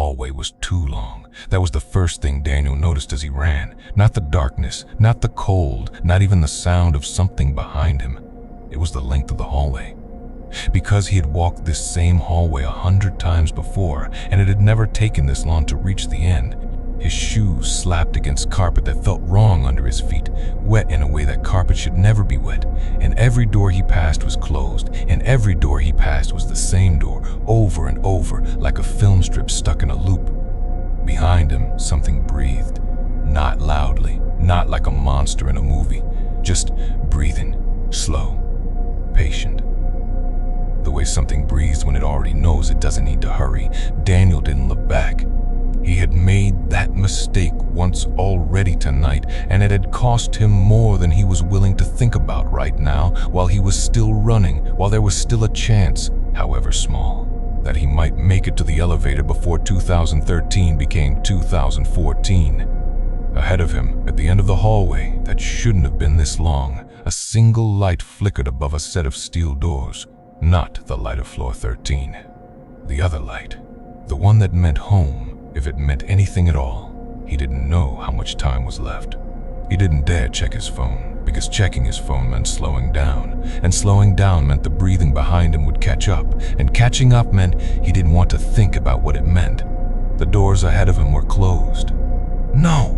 hallway was too long. That was the first thing Daniel noticed as he ran. Not the darkness, not the cold, not even the sound of something behind him. It was the length of the hallway. Because he had walked this same hallway 100 times before, and it had never taken this long to reach the end, his shoes slapped against carpet that felt wrong under his feet, wet in a way that carpet should never be wet, and every door he passed was closed, and every door he passed was the same door, over and over, like a film strip stuck in a loop. Behind him, something breathed, not loudly, not like a monster in a movie, just breathing, slow, patient. The way something breathes when it already knows it doesn't need to hurry. Daniel didn't look back. He had made that mistake once already tonight, and it had cost him more than he was willing to think about right now, while he was still running, while there was still a chance, however small, that he might make it to the elevator before 2013 became 2014. Ahead of him, at the end of the hallway that shouldn't have been this long, a single light flickered above a set of steel doors. Not the light of floor 13. The other light. The one that meant home, if it meant anything at all. He didn't know how much time was left. He didn't dare check his phone, because checking his phone meant slowing down, and slowing down meant the breathing behind him would catch up, and catching up meant he didn't want to think about what it meant. The doors ahead of him were closed. "No,"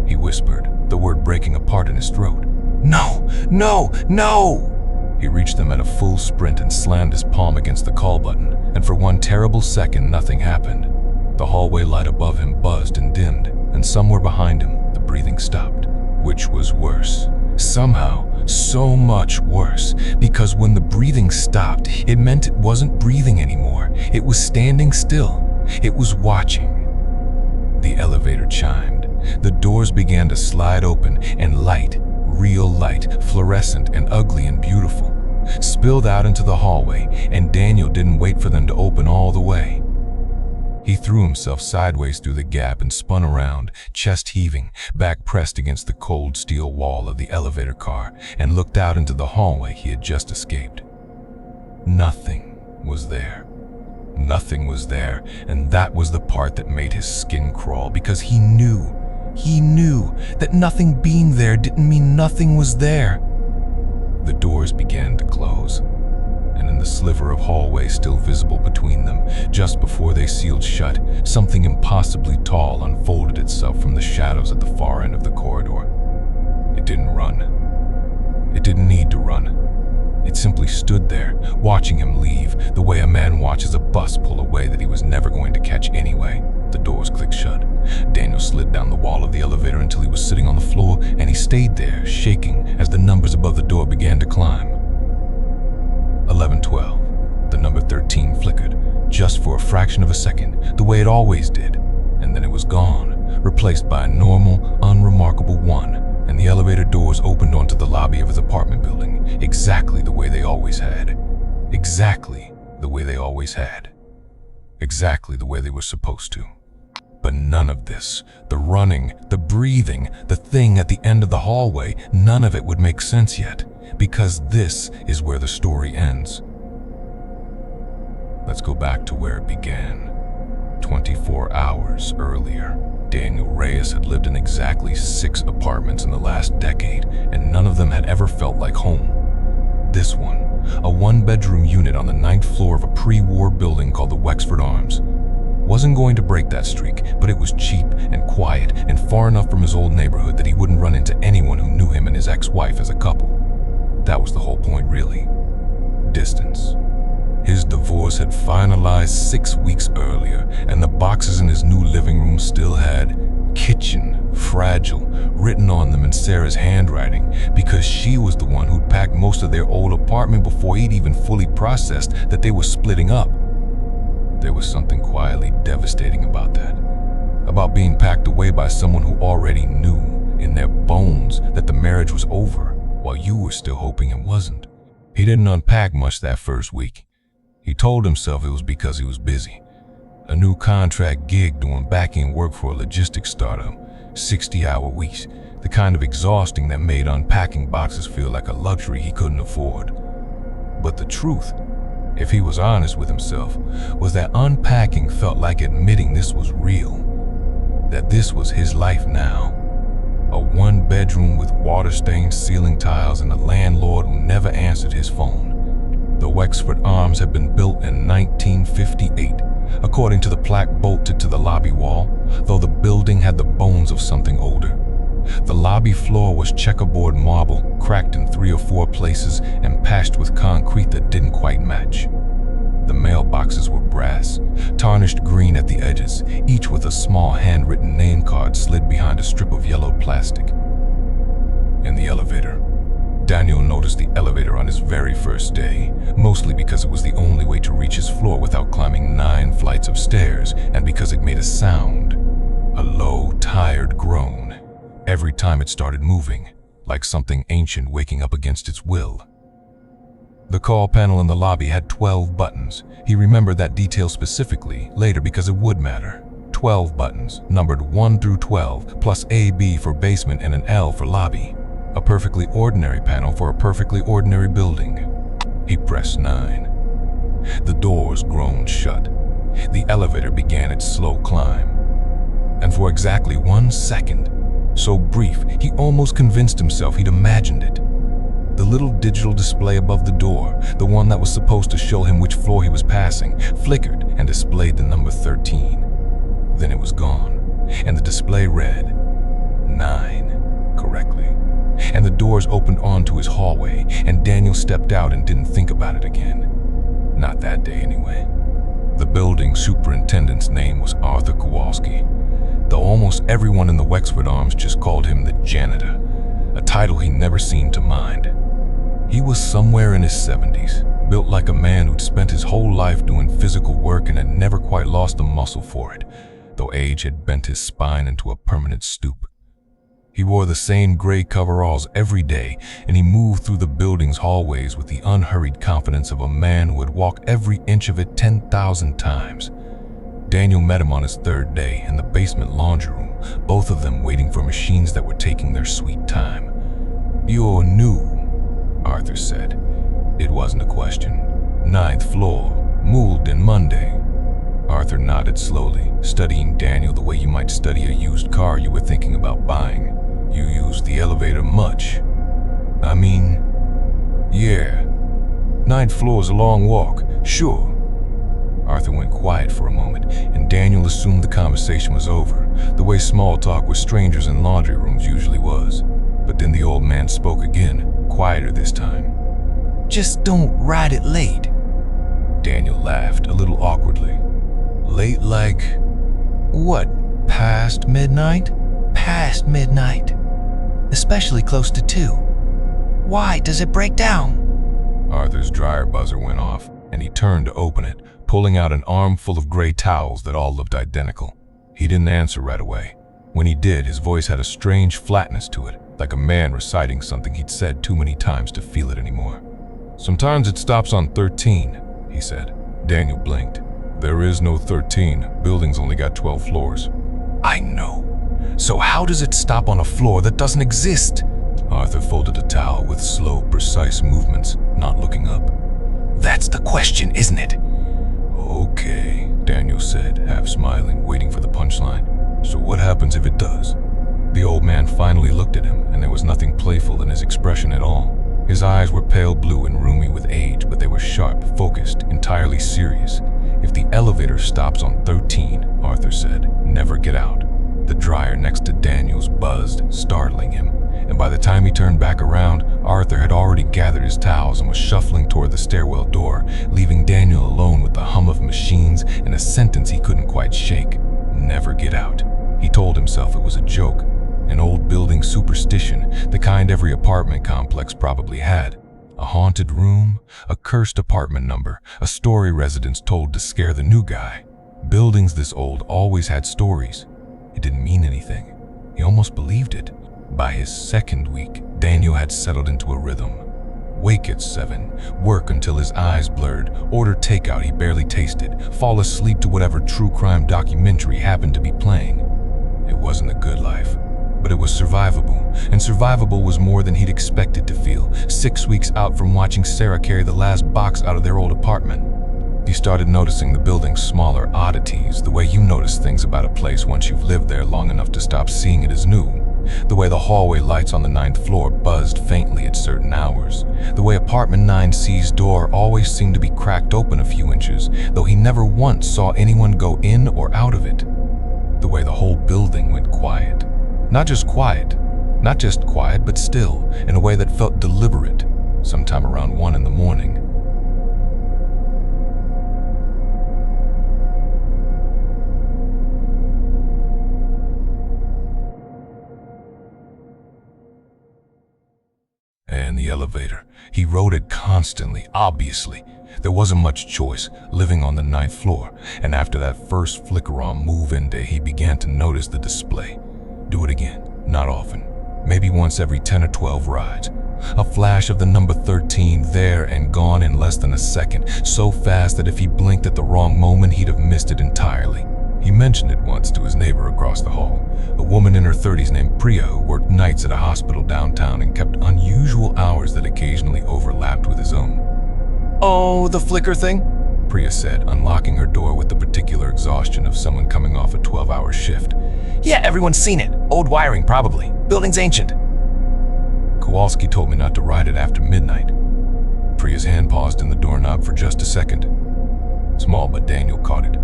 he whispered, the word breaking apart in his throat. "No, no, no!" He reached them at a full sprint and slammed his palm against the call button, and for one terrible second nothing happened. The hallway light above him buzzed and dimmed, and somewhere behind him the breathing stopped, which was worse. Somehow, so much worse, because when the breathing stopped, it meant it wasn't breathing anymore. It was standing still. It was watching. The elevator chimed. The doors began to slide open, and light, real light, fluorescent and ugly and beautiful, spilled out into the hallway, and Daniel didn't wait for them to open all the way. He threw himself sideways through the gap and spun around, chest heaving, back pressed against the cold steel wall of the elevator car, and looked out into the hallway he had just escaped. Nothing was there. Nothing was there, and that was the part that made his skin crawl, because he knew that nothing being there didn't mean nothing was there. The doors began to close, and in the sliver of hallway still visible between them, just before they sealed shut, something impossibly tall unfolded itself from the shadows at the far end of the corridor. It didn't run. It didn't need to run. It simply stood there, watching him leave, the way a man watches a bus pull away that he was never going to catch anyway. The doors clicked shut. Daniel slid down the wall of the elevator until he was sitting on the floor, and he stayed there, shaking as the numbers above the door began to climb. 11:12. The number 13 flickered, just for a fraction of a second, the way it always did, and then it was gone, replaced by a normal, unremarkable 1, and the elevator doors opened onto the lobby of his apartment building, exactly the way they always had. Exactly the way they always had. Exactly the way they were supposed to. But none of this, the running, the breathing, the thing at the end of the hallway, none of it would make sense yet, because this is where the story ends. Let's go back to where it began. 24 hours earlier, Daniel Reyes had lived in exactly 6 apartments in the last decade, and none of them had ever felt like home. This one, a 1-bedroom unit on the 9th floor of a pre-war building called the Wexford Arms. Wasn't going to break that streak, but it was cheap and quiet and far enough from his old neighborhood that he wouldn't run into anyone who knew him and his ex-wife as a couple. That was the whole point, really. Distance. His divorce had finalized 6 weeks earlier, and the boxes in his new living room still had "Kitchen, Fragile" written on them in Sarah's handwriting, because she was the one who'd packed most of their old apartment before he'd even fully processed that they were splitting up. There was something quietly devastating about that, about being packed away by someone who already knew in their bones that the marriage was over, while you were still hoping it wasn't. He didn't unpack much that first week. He told himself it was because he was busy. A new contract gig doing back-end work for a logistics startup, 60-hour weeks, the kind of exhausting that made unpacking boxes feel like a luxury he couldn't afford. But the truth if he was honest with himself, was that unpacking felt like admitting this was real, that this was his life now. A one-bedroom with water-stained ceiling tiles and a landlord who never answered his phone. The Wexford Arms had been built in 1958, according to the plaque bolted to the lobby wall, though the building had the bones of something older. The lobby floor was checkerboard marble, cracked in 3 or 4 places and patched with concrete that didn't quite match. The mailboxes were brass, tarnished green at the edges, each with a small handwritten name card slid behind a strip of yellowed plastic. In the elevator, Daniel noticed the elevator on his very first day, mostly because it was the only way to reach his floor without climbing 9 flights of stairs, and because it made a sound, a low, tired groan, every time it started moving, like something ancient waking up against its will. The call panel in the lobby had 12 buttons. He remembered that detail specifically later because it would matter. 12 buttons, numbered 1 through 12, plus AB for basement and an L for lobby. A perfectly ordinary panel for a perfectly ordinary building. He pressed 9. The doors groaned shut. The elevator began its slow climb. And for exactly 1 second, so brief he almost convinced himself he'd imagined it, the little digital display above the door, the one that was supposed to show him which floor he was passing, flickered and displayed the number 13. Then it was gone, and the display read 9 correctly. And the doors opened onto his hallway, and Daniel stepped out and didn't think about it again. Not that day, anyway. The building superintendent's name was Arthur Kowalski, though almost everyone in the Wexford Arms just called him the janitor, a title he never seemed to mind. He was somewhere in his 70s, built like a man who'd spent his whole life doing physical work and had never quite lost the muscle for it, though age had bent his spine into a permanent stoop. He wore the same gray coveralls every day, and he moved through the building's hallways with the unhurried confidence of a man who had walked every inch of it 10,000 times. Daniel met him on his 3rd day in the basement laundry room, both of them waiting for machines that were taking their sweet time. "You're new," Arthur said. It wasn't a question. "9th floor, moved in Monday." Arthur nodded slowly, studying Daniel the way you might study a used car you were thinking about buying. "You use the elevator much?" "I mean, yeah. 9th floor's a long walk, sure." Arthur went quiet for a moment, and Daniel assumed the conversation was over, the way small talk with strangers in laundry rooms usually was. But then the old man spoke again, quieter this time. "Just don't ride it late." Daniel laughed, a little awkwardly. "Late like what, past midnight?" "Past midnight. Especially close to 2. Why does it break down?" Arthur's dryer buzzer went off, and he turned to open it, pulling out an armful of gray towels that all looked identical. He didn't answer right away. When he did, his voice had a strange flatness to it, like a man reciting something he'd said too many times to feel it anymore. "Sometimes it stops on 13, he said. Daniel blinked. "There is no 13. Building's only got 12 floors. "I know. So how does it stop on a floor that doesn't exist?" Arthur folded a towel with slow, precise movements, not looking up. "That's the question, isn't it?" "Okay," Daniel said, half smiling, waiting for the punchline. "So what happens if it does?" The old man finally looked at him, and there was nothing playful in his expression at all. His eyes were pale blue and roomy with age, but they were sharp, focused, entirely serious. "If the elevator stops on 13, Arthur said, never get out." The dryer next to Daniel's buzzed, startling him, and by the time he turned back around, Arthur had already gathered his towels and was shuffling toward the stairwell door, leaving Daniel alone with the hum of machines and a sentence he couldn't quite shake. Never get out. He told himself it was a joke, an old building superstition, the kind every apartment complex probably had. A haunted room, a cursed apartment number, a story residents told to scare the new guy. Buildings this old always had stories. It didn't mean anything. He almost believed it. By his 2nd week, Daniel had settled into a rhythm. Wake at 7, work until his eyes blurred, order takeout he barely tasted, fall asleep to whatever true crime documentary happened to be playing. It wasn't a good life, but it was survivable, and survivable was more than he'd expected to feel 6 weeks out from watching Sarah carry the last box out of their old apartment. He started noticing the building's smaller oddities, the way you notice things about a place once you've lived there long enough to stop seeing it as new. The way the hallway lights on the 9th floor buzzed faintly at certain hours. The way apartment 9C's door always seemed to be cracked open a few inches, though he never once saw anyone go in or out of it. The way the whole building went quiet. Not just quiet, but still, in a way that felt deliberate, sometime around 1 in the morning. And the elevator. He rode it constantly, obviously. There wasn't much choice, living on the 9th floor, and after that first flicker on move-in day, he began to notice the display. Do it again, not often. Maybe once every 10 or 12 rides. A flash of the number 13 there and gone in less than a second, so fast that if he blinked at the wrong moment, he'd have missed it entirely. He mentioned it once to his neighbor across the hall, a woman in her 30s named Priya who worked nights at a hospital downtown and kept unusual hours that occasionally overlapped with his own. "Oh, the flicker thing?" Priya said, unlocking her door with the particular exhaustion of someone coming off a 12-hour shift. "Yeah, everyone's seen it. Old wiring, probably. Building's ancient." "Kowalski told me not to ride it after midnight." Priya's hand paused in the doorknob for just a second. Small, but Daniel caught it.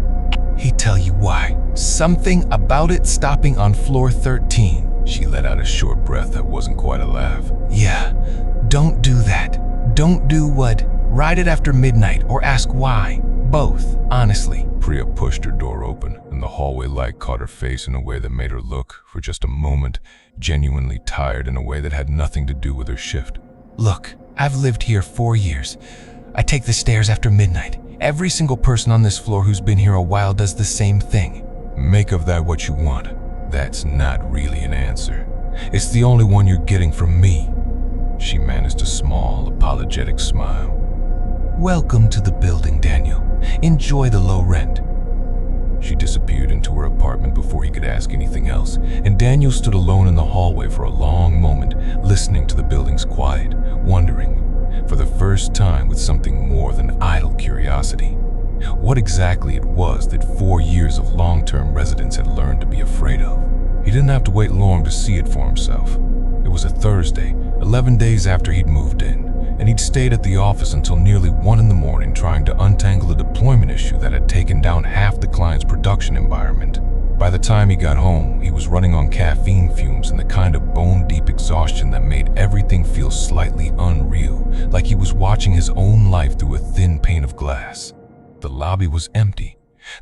"He'd tell you why. Something about it stopping on floor 13. She let out a short breath that wasn't quite a laugh. "Yeah, don't do that. Don't do what? Ride it after midnight or ask why. Both, honestly." Priya pushed her door open, and the hallway light caught her face in a way that made her look, for just a moment, genuinely tired in a way that had nothing to do with her shift. "Look, I've lived here 4 years. I take the stairs after midnight. Every single person on this floor who's been here a while does the same thing." "Make of that what you want. That's not really an answer. It's the only one you're getting from me." She managed a small, apologetic smile. "Welcome to the building, Daniel. Enjoy the low rent." She disappeared into her apartment before he could ask anything else, and Daniel stood alone in the hallway for a long moment, listening to the building's quiet, wondering, for the first time with something more than idle curiosity, what exactly it was that 4 years of long-term residence had learned to be afraid of. He didn't have to wait long to see it for himself. It was a Thursday, 11 days after he'd moved in, and he'd stayed at the office until nearly 1 in the morning trying to untangle a deployment issue that had taken down half the client's production environment. By the time he got home, he was running on caffeine fumes and the kind of bone-deep exhaustion that made everything feel slightly unreal, like he was watching his own life through a thin pane of glass. The lobby was empty.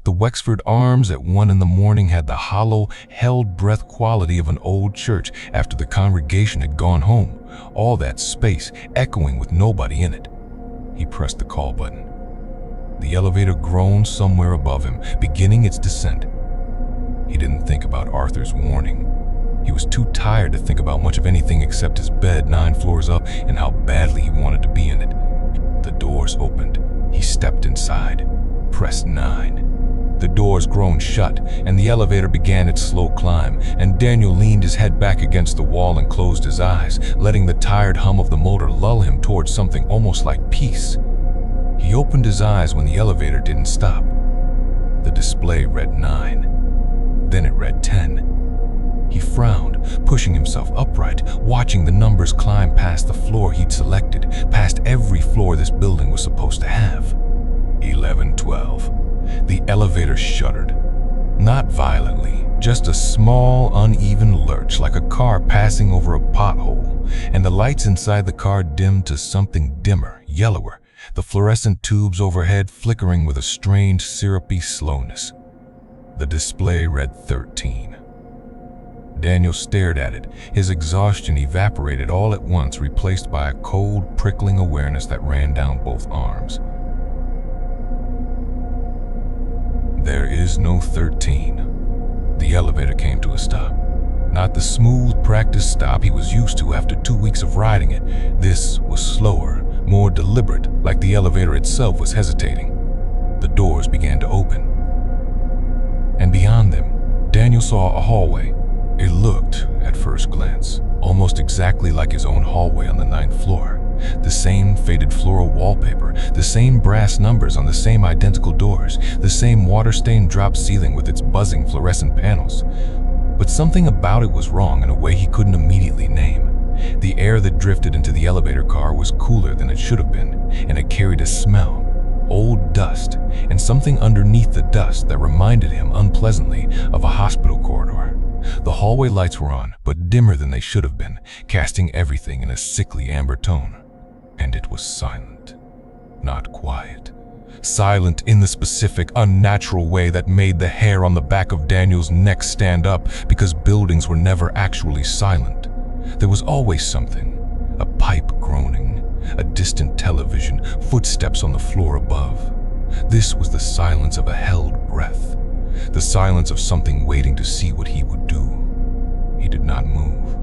The Wexford Arms at 1 in the morning had the hollow, held-breath quality of an old church after the congregation had gone home, all that space echoing with nobody in it. He pressed the call button. The elevator groaned somewhere above him, beginning its descent. He didn't think about Arthur's warning. He was too tired to think about much of anything except his bed 9 floors up and how badly he wanted to be in it. The doors opened. He stepped inside, pressed 9. The doors groaned shut, and the elevator began its slow climb, and Daniel leaned his head back against the wall and closed his eyes, letting the tired hum of the motor lull him towards something almost like peace. He opened his eyes when the elevator didn't stop. The display read 9. Then it read 10. He frowned, pushing himself upright, watching the numbers climb past the floor he'd selected, past every floor this building was supposed to have. 11, 12. The elevator shuddered. Not violently, just a small, uneven lurch like a car passing over a pothole, and the lights inside the car dimmed to something dimmer, yellower, the fluorescent tubes overhead flickering with a strange, syrupy slowness. The display read 13. Daniel stared at it, his exhaustion evaporated all at once, replaced by a cold, prickling awareness that ran down both arms. There is no 13. The elevator came to a stop. Not the smooth, practiced stop he was used to after 2 weeks of riding it. This was slower, more deliberate, like the elevator itself was hesitating. The doors began to open. And beyond them, Daniel saw a hallway. It looked, at first glance, almost exactly like his own hallway on the 9th floor. The same faded floral wallpaper, the same brass numbers on the same identical doors, the same water-stained drop ceiling with its buzzing fluorescent panels. But something about it was wrong in a way he couldn't immediately name. The air that drifted into the elevator car was cooler than it should have been, and it carried a smell, old dust, and something underneath the dust that reminded him unpleasantly of a hospital corridor. The hallway lights were on, but dimmer than they should have been, casting everything in a sickly amber tone. And it was silent, not quiet. Silent in the specific, unnatural way that made the hair on the back of Daniel's neck stand up, because buildings were never actually silent. There was always something, a pipe groaning, a distant television, footsteps on the floor above. This was the silence of a held breath, the silence of something waiting to see what he would do. He did not move.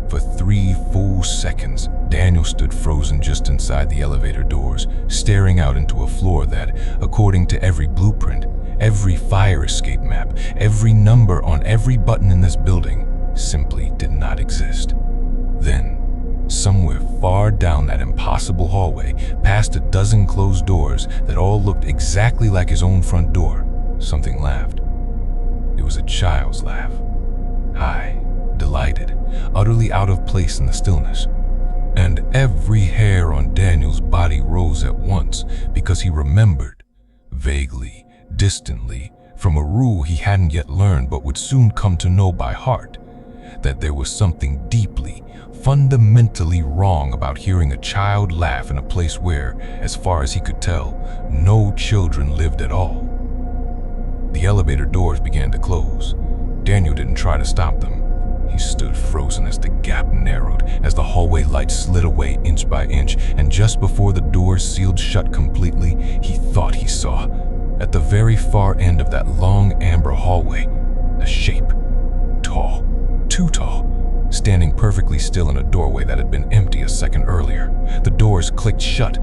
For 3 full seconds, Daniel stood frozen just inside the elevator doors, staring out into a floor that, according to every blueprint, every fire escape map, every number on every button in this building, simply did not exist. Then, somewhere far down that impossible hallway, past a dozen closed doors that all looked exactly like his own front door, something laughed. It was a child's laugh. High, delighted, utterly out of place in the stillness. And every hair on Daniel's body rose at once because he remembered, vaguely, distantly, from a rule he hadn't yet learned but would soon come to know by heart, that there was something deeply, fundamentally wrong about hearing a child laugh in a place where, as far as he could tell, no children lived at all. The elevator doors began to close. Daniel didn't try to stop them. He stood frozen as the gap narrowed, as the hallway light slid away inch by inch, and just before the doors sealed shut completely, he thought he saw, at the very far end of that long amber hallway, a shape, tall, too tall, standing perfectly still in a doorway that had been empty a second earlier. The doors clicked shut.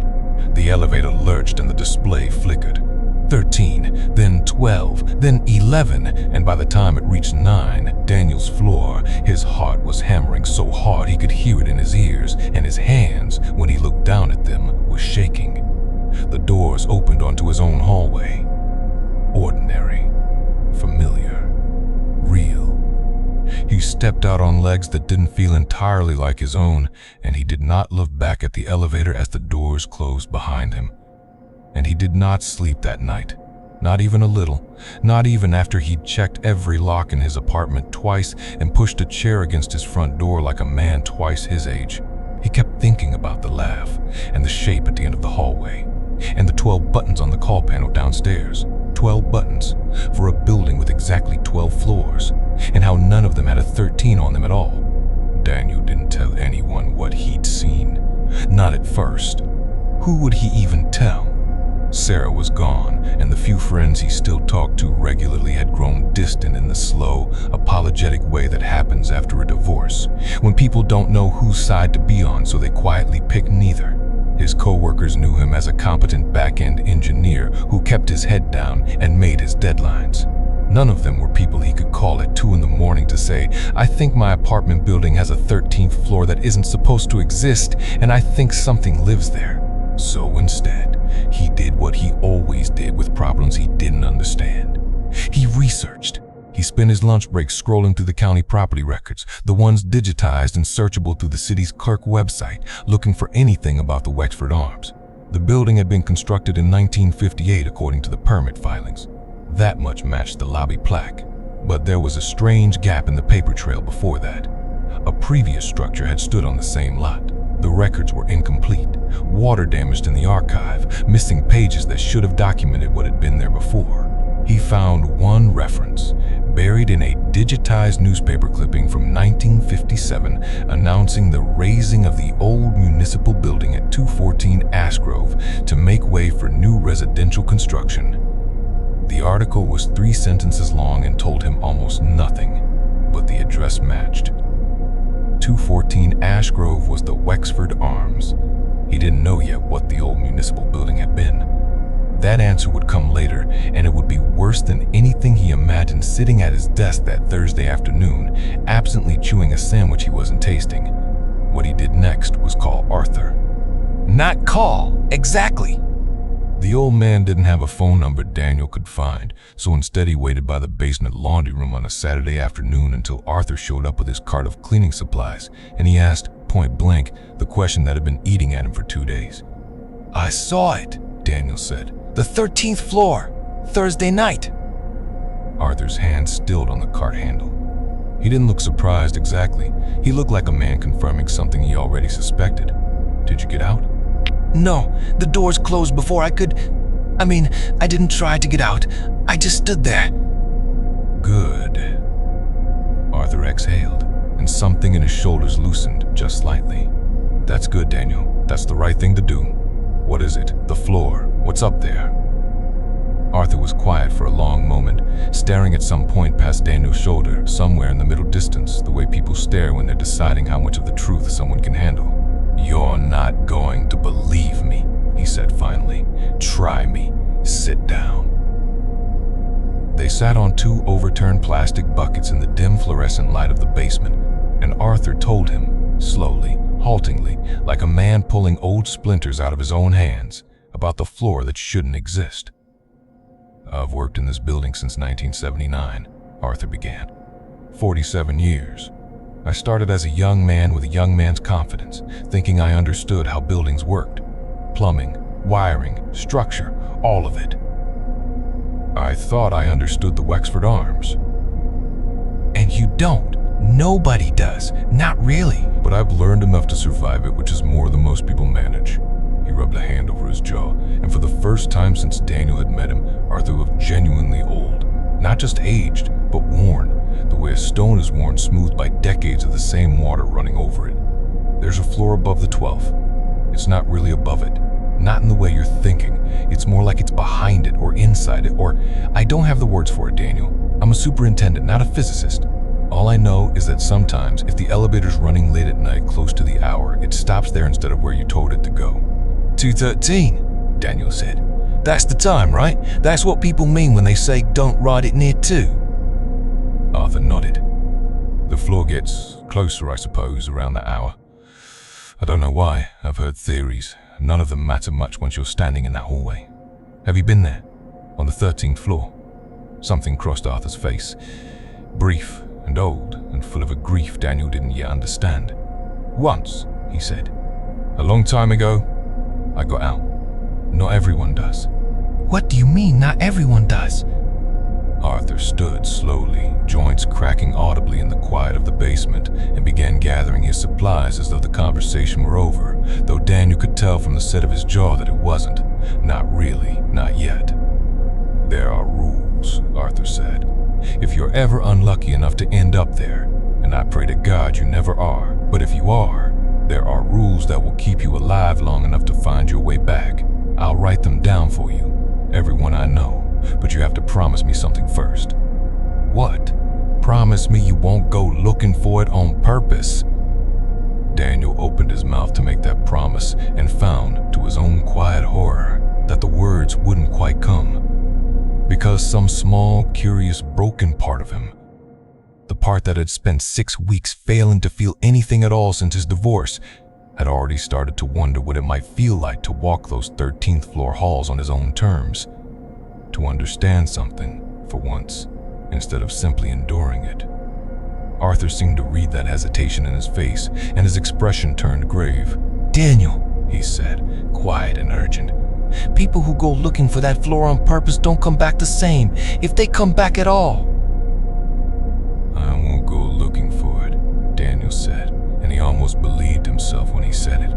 The elevator lurched and the display flickered. 13, then 12, then 11, and by the time it reached 9, Daniel's floor, his heart was hammering so hard he could hear it in his ears, and his hands, when he looked down at them, were shaking. The doors opened onto his own hallway. Ordinary, familiar, real. He stepped out on legs that didn't feel entirely like his own, and he did not look back at the elevator as the doors closed behind him. And he did not sleep that night, not even a little, not even after he'd checked every lock in his apartment twice and pushed a chair against his front door like a man twice his age. He kept thinking about the laugh, and the shape at the end of the hallway, and the 12 buttons on the call panel downstairs. 12 buttons for a building with exactly 12 floors, and how none of them had a 13 on them at all. Daniel didn't tell anyone what he'd seen, not at first. Who would he even tell? Sarah was gone, and the few friends he still talked to regularly had grown distant in the slow, apologetic way that happens after a divorce, when people don't know whose side to be on, so they quietly pick neither. His co-workers knew him as a competent back-end engineer who kept his head down and made his deadlines. None of them were people he could call at 2 in the morning to say, "I think my apartment building has a 13th floor that isn't supposed to exist, and I think something lives there." So instead, he did what he always did with problems he didn't understand. He researched. He spent his lunch break scrolling through the county property records, the ones digitized and searchable through the city's clerk website, looking for anything about the Wexford Arms. The building had been constructed in 1958 according to the permit filings. That much matched the lobby plaque. But there was a strange gap in the paper trail before that. A previous structure had stood on the same lot. The records were incomplete, water damaged in the archive, missing pages that should have documented what had been there before. He found one reference, buried in a digitized newspaper clipping from 1957, announcing the razing of the old municipal building at 214 Ash Grove to make way for new residential construction. The article was 3 sentences long and told him almost nothing, but the address matched. 214 Ash Grove was the Wexford Arms. He didn't know yet what the old municipal building had been. That answer would come later, and it would be worse than anything he imagined sitting at his desk that Thursday afternoon, absently chewing a sandwich he wasn't tasting. What he did next was call Arthur. Not call, exactly. The old man didn't have a phone number Daniel could find, so instead he waited by the basement laundry room on a Saturday afternoon until Arthur showed up with his cart of cleaning supplies, and he asked, point blank, the question that had been eating at him for 2 days. I saw it, Daniel said. The 13th floor, Thursday night. Arthur's hand stilled on the cart handle. He didn't look surprised exactly. He looked like a man confirming something he already suspected. Did you get out? No, the doors closed before I didn't try to get out. I just stood there. Good. Arthur exhaled, and something in his shoulders loosened just slightly. That's good, Daniel. That's the right thing to do. What is it? The floor. What's up there? Arthur was quiet for a long moment, staring at some point past Daniel's shoulder, somewhere in the middle distance, the way people stare when they're deciding how much of the truth someone can handle. You're not going to believe me, he said finally. Try me. Sit down. They sat on 2 overturned plastic buckets in the dim fluorescent light of the basement, and Arthur told him, slowly, haltingly, like a man pulling old splinters out of his own hands, about the floor that shouldn't exist. I've worked in this building since 1979, Arthur began. 47 years. I started as a young man with a young man's confidence, thinking I understood how buildings worked. Plumbing, wiring, structure, all of it. I thought I understood the Wexford Arms. And you don't. Nobody does. Not really. But I've learned enough to survive it, which is more than most people manage. He rubbed a hand over his jaw, and for the first time since Daniel had met him, Arthur looked genuinely old. Not just aged, but worn, the way a stone is worn, smoothed by decades of the same water running over it. There's a floor above the 12th. It's not really above it. Not in the way you're thinking. It's more like it's behind it or inside it, or I don't have the words for it, Daniel. I'm a superintendent, not a physicist. All I know is that sometimes, if the elevator's running late at night close to the hour, it stops there instead of where you told it to go. 2:13, Daniel said. That's the time, right? That's what people mean when they say don't ride it near 2. Arthur nodded. The floor gets closer, I suppose, around that hour. I don't know why. I've heard theories. None of them matter much once you're standing in that hallway. Have you been there? On the 13th floor? Something crossed Arthur's face. Brief and old and full of a grief Daniel didn't yet understand. Once, he said. A long time ago, I got out. Not everyone does. What do you mean, not everyone does? Arthur stood slowly, joints cracking audibly in the quiet of the basement, and began gathering his supplies as though the conversation were over, though Daniel could tell from the set of his jaw that it wasn't. Not really, not yet. There are rules, Arthur said. If you're ever unlucky enough to end up there, and I pray to God you never are, but if you are, there are rules that will keep you alive long enough to find your way back. I'll write them down for you, everyone I know, but you have to promise me something first. What? Promise me you won't go looking for it on purpose. Daniel opened his mouth to make that promise and found, to his own quiet horror, that the words wouldn't quite come. Because some small, curious, broken part of him, the part that had spent 6 weeks failing to feel anything at all since his divorce, had already started to wonder what it might feel like to walk those 13th floor halls on his own terms, to understand something, for once, instead of simply enduring it. Arthur seemed to read that hesitation in his face, and his expression turned grave. Daniel, he said, quiet and urgent. People who go looking for that floor on purpose don't come back the same, if they come back at all. I won't go looking for it, Daniel said, and he almost believed himself when he said it.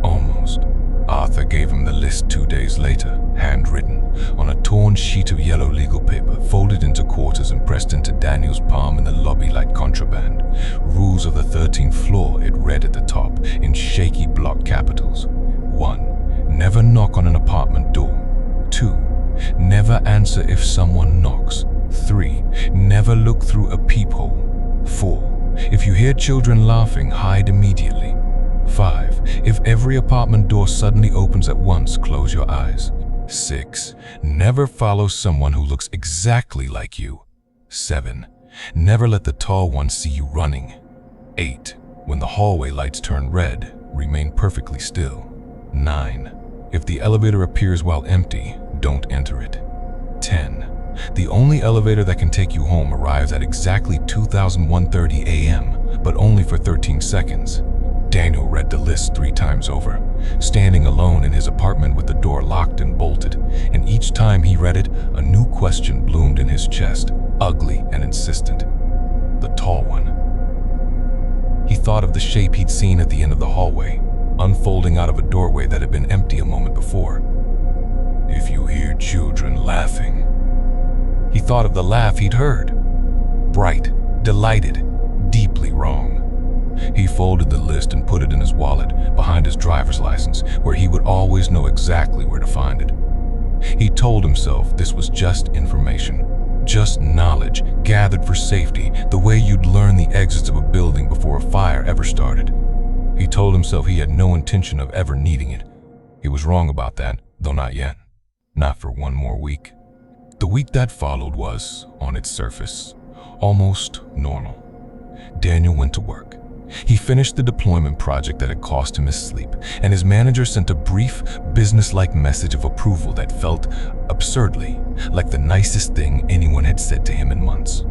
Almost. Arthur gave him the list 2 days later, handwritten, on a torn sheet of yellow legal paper, folded into quarters and pressed into Daniel's palm in the lobby like contraband. Rules of the 13th floor, it read at the top, in shaky block capitals. 1. Never knock on an apartment door. 2. Never answer if someone knocks. 3. Never look through a peephole. 4. If you hear children laughing, hide immediately. 5. If every apartment door suddenly opens at once, close your eyes. 6. Never follow someone who looks exactly like you. 7. Never let the tall one see you running. 8. When the hallway lights turn red, remain perfectly still. 9. If the elevator appears while empty, don't enter it. 10. The only elevator that can take you home arrives at exactly 2130 a.m., but only for 13 seconds. Daniel read the list 3 times over, standing alone in his apartment with the door locked and bolted, and each time he read it, a new question bloomed in his chest, ugly and insistent. The tall one. He thought of the shape he'd seen at the end of the hallway, unfolding out of a doorway that had been empty a moment before. If you hear children laughing. He thought of the laugh he'd heard. Bright, delighted, deeply wrong. He folded the list and put it in his wallet behind his driver's license, where he would always know exactly where to find it. He told himself this was just information, just knowledge gathered for safety, the way you'd learn the exits of a building before a fire ever started. He told himself he had no intention of ever needing it. He was wrong about that, though not yet. Not for one more week. The week that followed was, on its surface, almost normal. Daniel went to work. He finished the deployment project that had cost him his sleep, and his manager sent a brief, business-like message of approval that felt, absurdly, like the nicest thing anyone had said to him in months.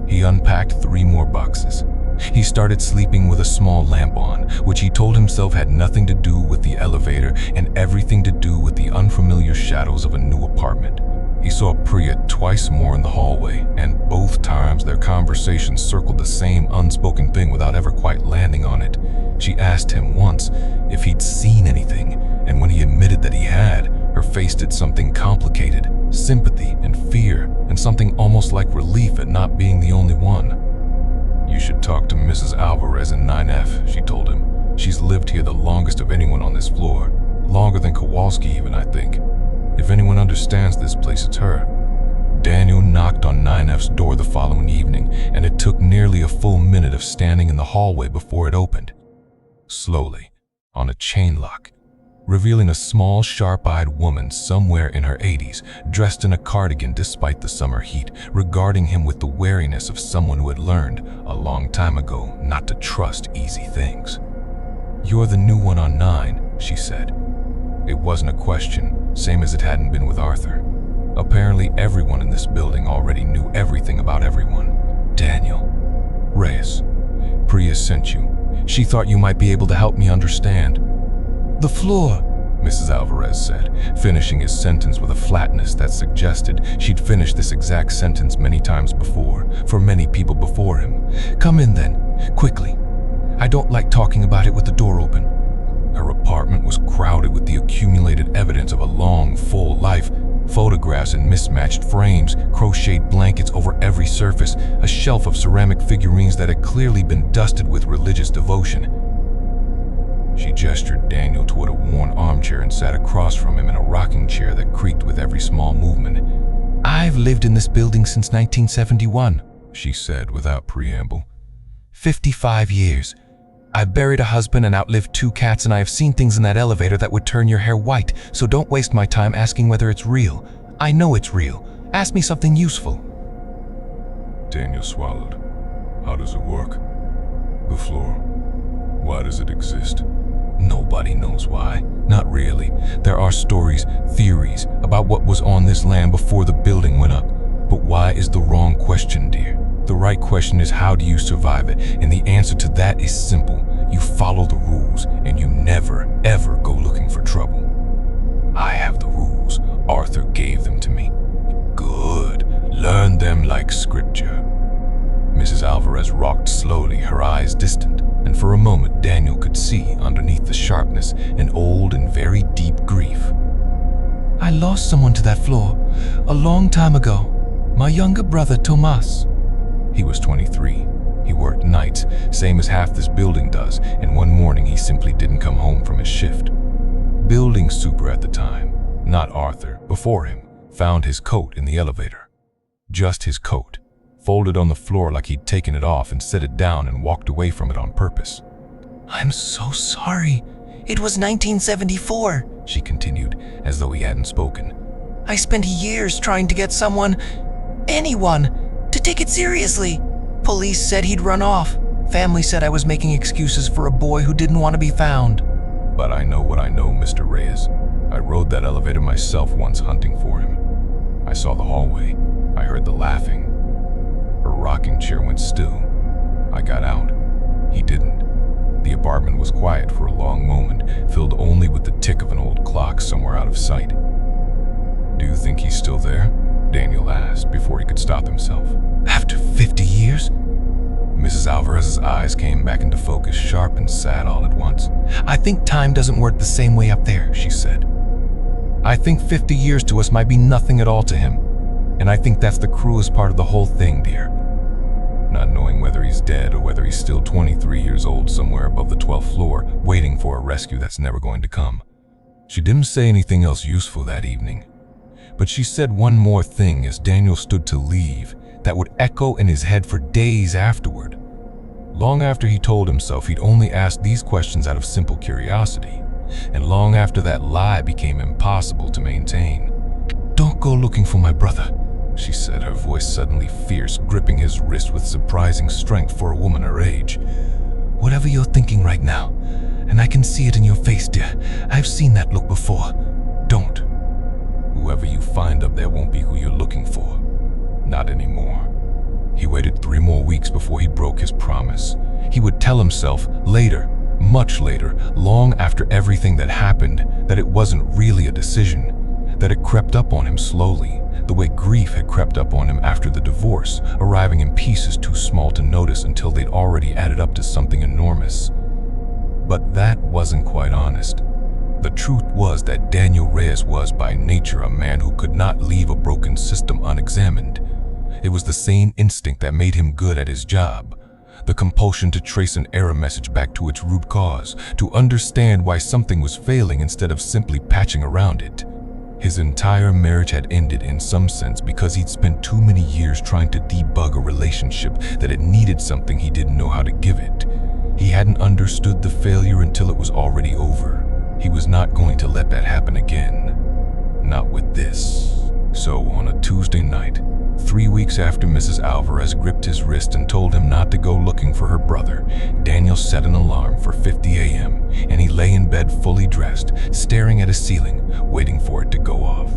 He unpacked 3 more boxes. He started sleeping with a small lamp on, which he told himself had nothing to do with the elevator and everything to do with the unfamiliar shadows of a new apartment. He saw Priya twice more in the hallway, and both times their conversation circled the same unspoken thing without ever quite landing on it. She asked him once if he'd seen anything, and when he admitted that he had, her face did something complicated, sympathy and fear, and something almost like relief at not being the only one. You should talk to Mrs. Alvarez in 9F, she told him. She's lived here the longest of anyone on this floor, longer than Kowalski even, I think. If anyone understands this place, it's her. Daniel knocked on 9F's door the following evening, and it took nearly a full minute of standing in the hallway before it opened. Slowly, on a chain lock, revealing a small, sharp-eyed woman somewhere in her 80s, dressed in a cardigan despite the summer heat, regarding him with the wariness of someone who had learned, a long time ago, not to trust easy things. "You're the new one on 9, she said. It wasn't a question, same as it hadn't been with Arthur. Apparently everyone in this building already knew everything about everyone. Daniel. Reyes. Priya sent you. She thought you might be able to help me understand. The floor, Mrs. Alvarez said, finishing his sentence with a flatness that suggested she'd finished this exact sentence many times before, for many people before him. Come in then, quickly. I don't like talking about it with the door open. Her apartment was crowded with the accumulated evidence of a long, full life. Photographs in mismatched frames, crocheted blankets over every surface, a shelf of ceramic figurines that had clearly been dusted with religious devotion. She gestured Daniel toward a worn armchair and sat across from him in a rocking chair that creaked with every small movement. I've lived in this building since 1971, she said without preamble. 55 years. I buried a husband and outlived 2 cats, and I have seen things in that elevator that would turn your hair white, so don't waste my time asking whether it's real. I know it's real. Ask me something useful. Daniel swallowed. How does it work? The floor. Why does it exist? Nobody knows why. Not really. There are stories, theories about what was on this land before the building went up. But why is the wrong question, dear. The right question is, how do you survive it? And the answer to that is simple. You follow the rules, and you never, ever go looking for trouble. I have the rules. Arthur gave them to me. Good. Learn them like scripture. Mrs. Alvarez rocked slowly, her eyes distant, and for a moment Daniel could see, underneath the sharpness, an old and very deep grief. I lost someone to that floor, a long time ago. My younger brother, Tomas. He was 23. He worked nights, same as half this building does, and one morning he simply didn't come home from his shift. Building super at the time, not Arthur, before him, found his coat in the elevator. Just his coat, folded on the floor like he'd taken it off and set it down and walked away from it on purpose. I'm so sorry. It was 1974. she continued, as though he hadn't spoken. I spent years trying to get someone, anyone, to take it seriously. Police said he'd run off. Family said I was making excuses for a boy who didn't want to be found. But I know what I know, Mr. Reyes. I rode that elevator myself once hunting for him. I saw the hallway. I heard the laughing. Her rocking chair went still. I got out. He didn't. The apartment was quiet for a long moment, filled only with the tick of an old clock somewhere out of sight. Do you think he's still there? Daniel asked before he could stop himself. After 50 years? Mrs. Alvarez's eyes came back into focus, sharp and sad all at once. I think time doesn't work the same way up there, she said. I think 50 years to us might be nothing at all to him. And I think that's the cruelest part of the whole thing, dear. Not knowing whether he's dead or whether he's still 23 years old somewhere above the 12th floor, waiting for a rescue that's never going to come. She didn't say anything else useful that evening. But she said one more thing as Daniel stood to leave that would echo in his head for days afterward. Long after he told himself he'd only asked these questions out of simple curiosity, and long after that lie became impossible to maintain. Don't go looking for my brother, she said, her voice suddenly fierce, gripping his wrist with surprising strength for a woman her age. Whatever you're thinking right now, and I can see it in your face, dear. I've seen that look before. Don't. Whoever you find up there won't be who you're looking for. Not anymore. He waited 3 more weeks before he broke his promise. He would tell himself later, much later, long after everything that happened, that it wasn't really a decision, that it crept up on him slowly, the way grief had crept up on him after the divorce, arriving in pieces too small to notice until they'd already added up to something enormous. But that wasn't quite honest. The truth was that Daniel Reyes was by nature a man who could not leave a broken system unexamined. It was the same instinct that made him good at his job. The compulsion to trace an error message back to its root cause, to understand why something was failing instead of simply patching around it. His entire marriage had ended in some sense because he'd spent too many years trying to debug a relationship that it needed something he didn't know how to give it. He hadn't understood the failure until it was already over. He was not going to let that happen again. Not with this. So on a Tuesday night, 3 weeks after Mrs. Alvarez gripped his wrist and told him not to go looking for her brother, Daniel set an alarm for 50 a.m. and he lay in bed fully dressed, staring at a ceiling, waiting for it to go off.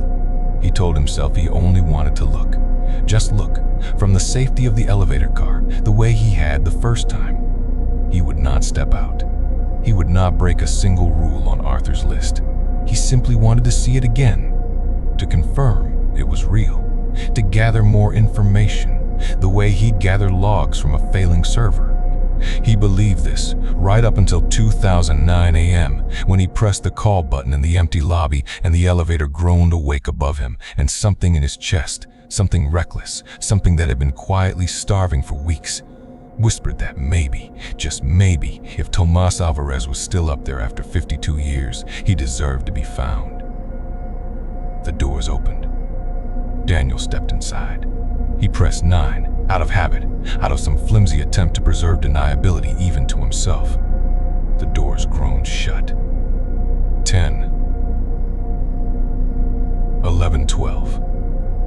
He told himself he only wanted to look. Just look, from the safety of the elevator car, the way he had the first time. He would not step out. He would not break a single rule on Arthur's list. He simply wanted to see it again, to confirm it was real, to gather more information, the way he'd gather logs from a failing server. He believed this right up until 2009 a.m. when he pressed the call button in the empty lobby and the elevator groaned awake above him, and something in his chest, something reckless, something that had been quietly starving for weeks, whispered that maybe, just maybe, if Tomas Alvarez was still up there after 52 years, he deserved to be found. The doors opened. Daniel stepped inside. He pressed 9, out of habit, out of some flimsy attempt to preserve deniability even to himself. The doors groaned shut. 10, 11, 12.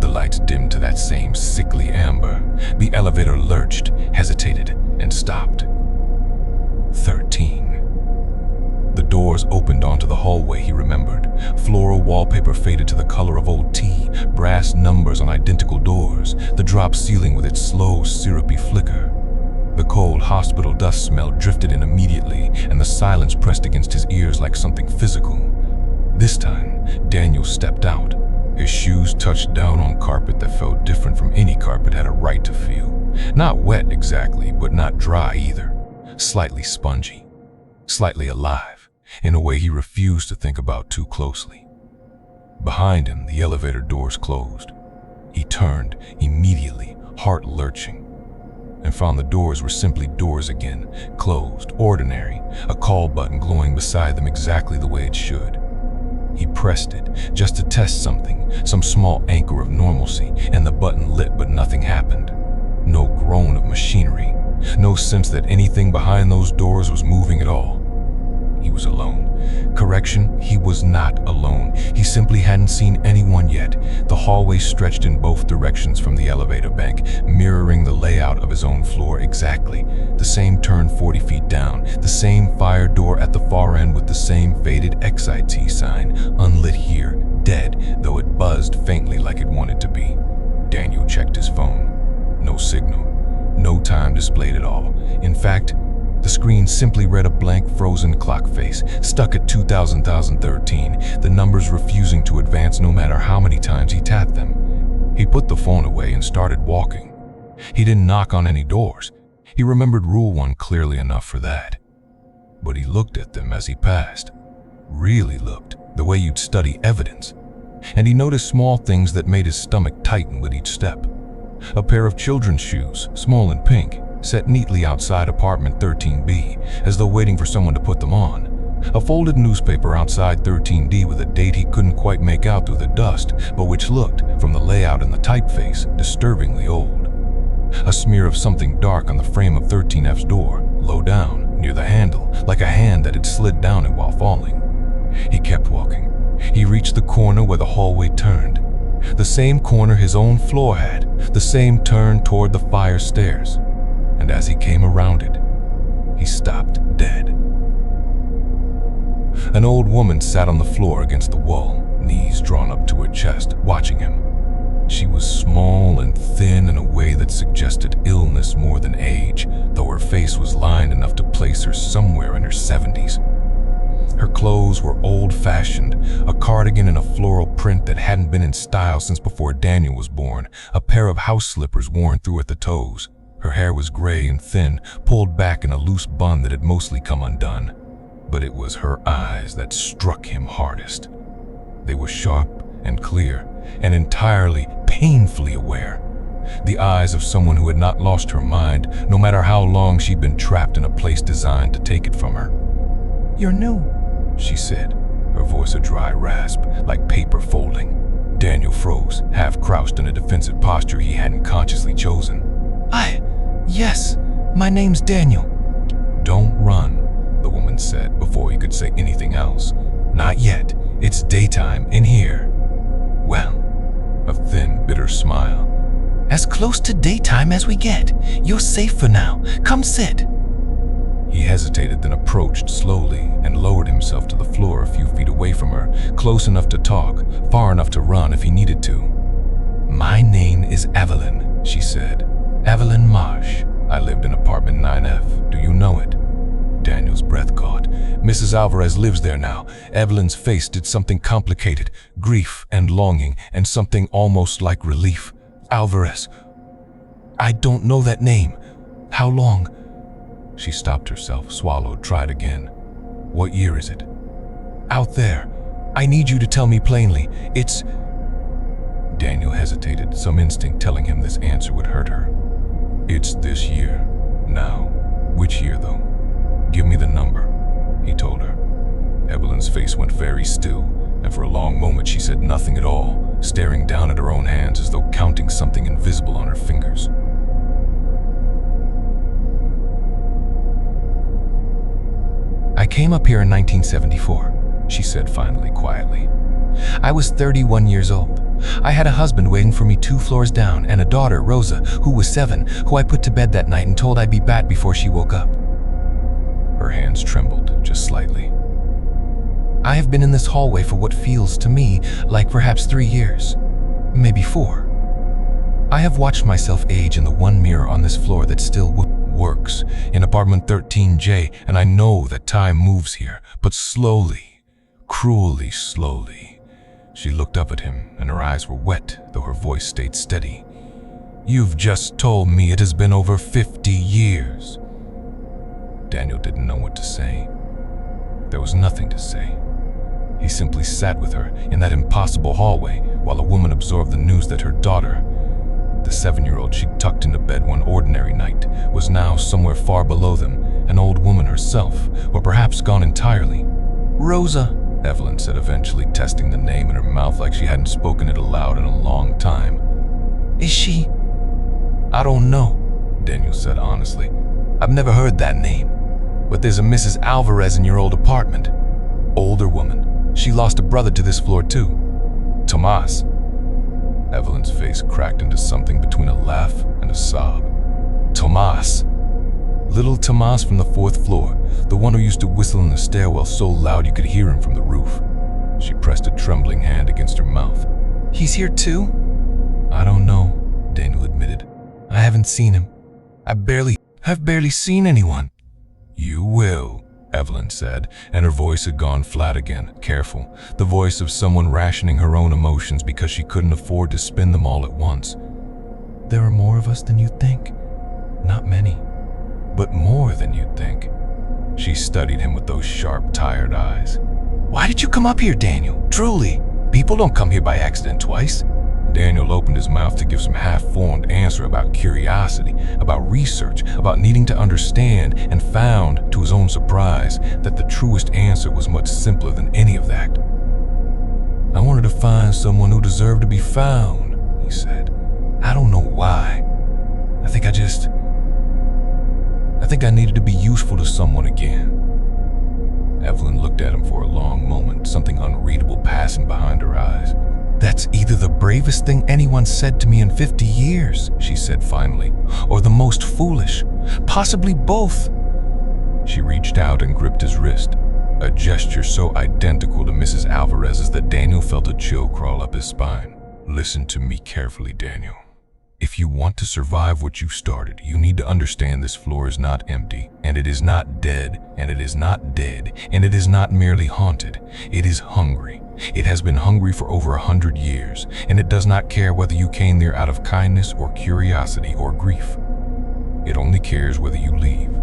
The lights dimmed to that same sickly amber. The elevator lurched, hesitated, and stopped. 13. The doors opened onto the hallway he remembered. Floral wallpaper faded to the color of old tea, brass numbers on identical doors, the drop ceiling with its slow, syrupy flicker. The cold hospital dust smell drifted in immediately, and the silence pressed against his ears like something physical. This time, Daniel stepped out. His shoes touched down on carpet that felt different from any carpet had a right to feel. Not wet exactly, but not dry either. Slightly spongy. Slightly alive. In a way he refused to think about too closely. Behind him, the elevator doors closed. He turned immediately, heart lurching, and found the doors were simply doors again, closed, ordinary, a call button glowing beside them exactly the way it should. He pressed it, just to test something, some small anchor of normalcy, and the button lit, but nothing happened. No groan of machinery, no sense that anything behind those doors was moving at all. He was alone, Correction, he was not alone. He simply hadn't seen anyone yet. The hallway stretched in both directions from the elevator bank, mirroring the layout of his own floor exactly. The same turn 40 feet down, the same fire door at the far end with the same faded exit sign, unlit here, dead, though it buzzed faintly like it wanted to be. Daniel checked his phone. No signal. No time displayed at all. In fact, the screen simply read a blank, frozen clock face, stuck at 2013, the numbers refusing to advance no matter how many times he tapped them. He put the phone away and started walking. He didn't knock on any doors. He remembered Rule 1 clearly enough for that. But he looked at them as he passed. Really looked, the way you'd study evidence. And he noticed small things that made his stomach tighten with each step. A pair of children's shoes, small and pink, set neatly outside apartment 13B, as though waiting for someone to put them on. A folded newspaper outside 13D with a date he couldn't quite make out through the dust, but which looked, from the layout and the typeface, disturbingly old. A smear of something dark on the frame of 13F's door, low down, near the handle, like a hand that had slid down it while falling. He kept walking. He reached the corner where the hallway turned. The same corner his own floor had, the same turn toward the fire stairs. And as he came around it, he stopped dead. An old woman sat on the floor against the wall, knees drawn up to her chest, watching him. She was small and thin in a way that suggested illness more than age, though her face was lined enough to place her somewhere in her 70s. Her clothes were old-fashioned, a cardigan in a floral print that hadn't been in style since before Daniel was born, a pair of house slippers worn through at the toes. Her hair was gray and thin, pulled back in a loose bun that had mostly come undone. But it was her eyes that struck him hardest. They were sharp and clear, and entirely, painfully aware. The eyes of someone who had not lost her mind, no matter how long she'd been trapped in a place designed to take it from her. "You're new," she said, her voice a dry rasp, like paper folding. Daniel froze, half crouched in a defensive posture he hadn't consciously chosen. Yes, my name's Daniel." "Don't run," the woman said before he could say anything else. "Not yet. It's daytime in here." "Well," a thin, bitter smile. "As close to daytime as we get. You're safe for now. Come sit." He hesitated, then approached slowly and lowered himself to the floor a few feet away from her, close enough to talk, far enough to run if he needed to. "My name is Evelyn," she said. "Evelyn Marsh. I lived in apartment 9F. Do you know it?" Daniel's breath caught. "Mrs. Alvarez lives there now." Evelyn's face did something complicated, grief and longing, and something almost like relief. "Alvarez. I don't know that name. How long?" She stopped herself, swallowed, tried again. "What year is it?" "Out there. I need you to tell me plainly. It's..." Daniel hesitated, some instinct telling him this answer would hurt her. "It's this year. Now, which year though? Give me the number," he told her. Evelyn's face went very still, and for a long moment she said nothing at all, staring down at her own hands as though counting something invisible on her fingers. "I came up here in 1974, she said finally, quietly. "I was 31 years old. I had a husband waiting for me 2 floors down and a daughter, Rosa, who was 7, who I put to bed that night and told I'd be back before she woke up." Her hands trembled, just slightly. "I have been in this hallway for what feels to me like perhaps 3 years, maybe 4. I have watched myself age in the one mirror on this floor that still works, in apartment 13J, and I know that time moves here, but slowly, cruelly slowly." She looked up at him, and her eyes were wet, though her voice stayed steady. "You've just told me it has been over 50 years. Daniel didn't know what to say. There was nothing to say. He simply sat with her in that impossible hallway while a woman absorbed the news that her daughter, the 7-year-old she'd tucked into bed one ordinary night, was now somewhere far below them, an old woman herself, or perhaps gone entirely. "Rosa," Evelyn said eventually, testing the name in her mouth like she hadn't spoken it aloud in a long time. "Is she?" "I don't know," Daniel said honestly. "I've never heard that name. But there's a Mrs. Alvarez in your old apartment." older woman. She lost a brother to this floor too. Tomas. Evelyn's face cracked into something between a laugh and a sob. Tomas. Little Tomas from the 4th floor, the one who used to whistle in the stairwell so loud you could hear him from the roof. She pressed a trembling hand against her mouth. He's here too? I don't know, Daniel admitted. I haven't seen him. I've barely seen anyone. You will, Evelyn said, and her voice had gone flat again, careful, the voice of someone rationing her own emotions because she couldn't afford to spin them all at once. There are more of us than you think. Not many. But more than you'd think. She studied him with those sharp, tired eyes. Why did you come up here, Daniel? Truly, people don't come here by accident twice. Daniel opened his mouth to give some half-formed answer about curiosity, about research, about needing to understand, and found, to his own surprise, that the truest answer was much simpler than any of that. I wanted to find someone who deserved to be found, he said. I don't know why. I think I needed to be useful to someone again. Evelyn looked at him for a long moment, something unreadable passing behind her eyes. That's either the bravest thing anyone said to me in 50 years, she said finally, or the most foolish. Possibly both. She reached out and gripped his wrist, a gesture so identical to Mrs. Alvarez's that Daniel felt a chill crawl up his spine. Listen to me carefully, Daniel. If you want to survive what you started, you need to understand this floor is not empty, and it is not dead, and it is not dead, and it is not merely haunted. It is hungry. It has been hungry for over 100 years, and it does not care whether you came there out of kindness or curiosity or grief. It only cares whether you leave.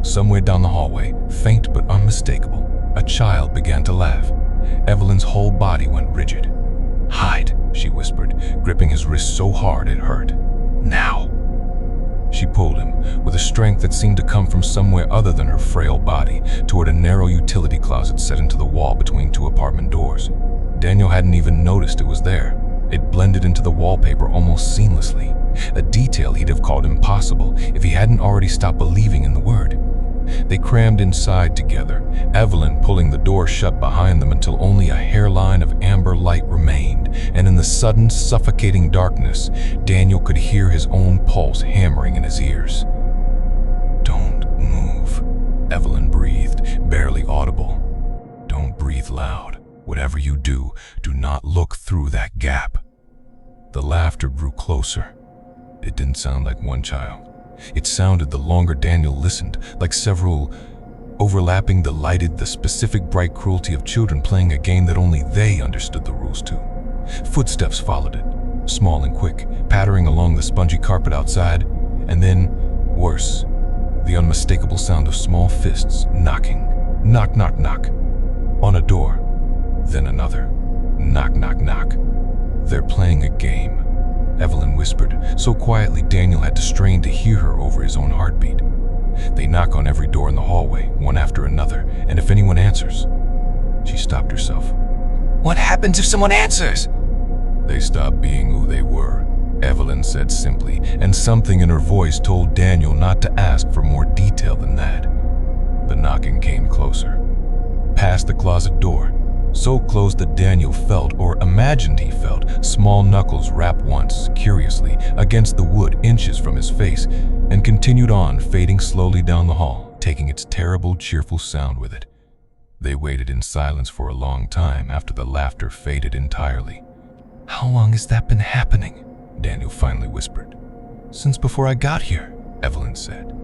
Somewhere down the hallway, faint but unmistakable, a child began to laugh. Evelyn's whole body went rigid. Hide, she whispered, gripping his wrist so hard it hurt. Now. She pulled him, with a strength that seemed to come from somewhere other than her frail body, toward a narrow utility closet set into the wall between 2 apartment doors. Daniel hadn't even noticed it was there. It blended into the wallpaper almost seamlessly, a detail he'd have called impossible if he hadn't already stopped believing in the word. They crammed inside together, Evelyn pulling the door shut behind them until only a hairline of amber light remained, and in the sudden, suffocating darkness, Daniel could hear his own pulse hammering in his ears. Don't move, Evelyn breathed, barely audible. Don't breathe loud. Whatever you do, do not look through that gap. The laughter grew closer. It didn't sound like one child. It sounded, the longer Daniel listened, like several, overlapping, the specific bright cruelty of children playing a game that only they understood the rules to. Footsteps followed it, small and quick, pattering along the spongy carpet outside, and then, worse, the unmistakable sound of small fists knocking, knock, knock, knock, on a door, then another, knock, knock, knock. They're playing a game, Evelyn whispered, so quietly Daniel had to strain to hear her over his own heartbeat. They knock on every door in the hallway, one after another, and if anyone answers... She stopped herself. What happens if someone answers? They stop being who they were, Evelyn said simply, and something in her voice told Daniel not to ask for more detail than that. The knocking came closer. Past the closet door, so close that Daniel felt, or imagined he felt, small knuckles rap once, curiously, against the wood inches from his face, and continued on, fading slowly down the hall, taking its terrible, cheerful sound with it. They waited in silence for a long time after the laughter faded entirely. How long has that been happening? Daniel finally whispered. Since before I got here, Evelyn said.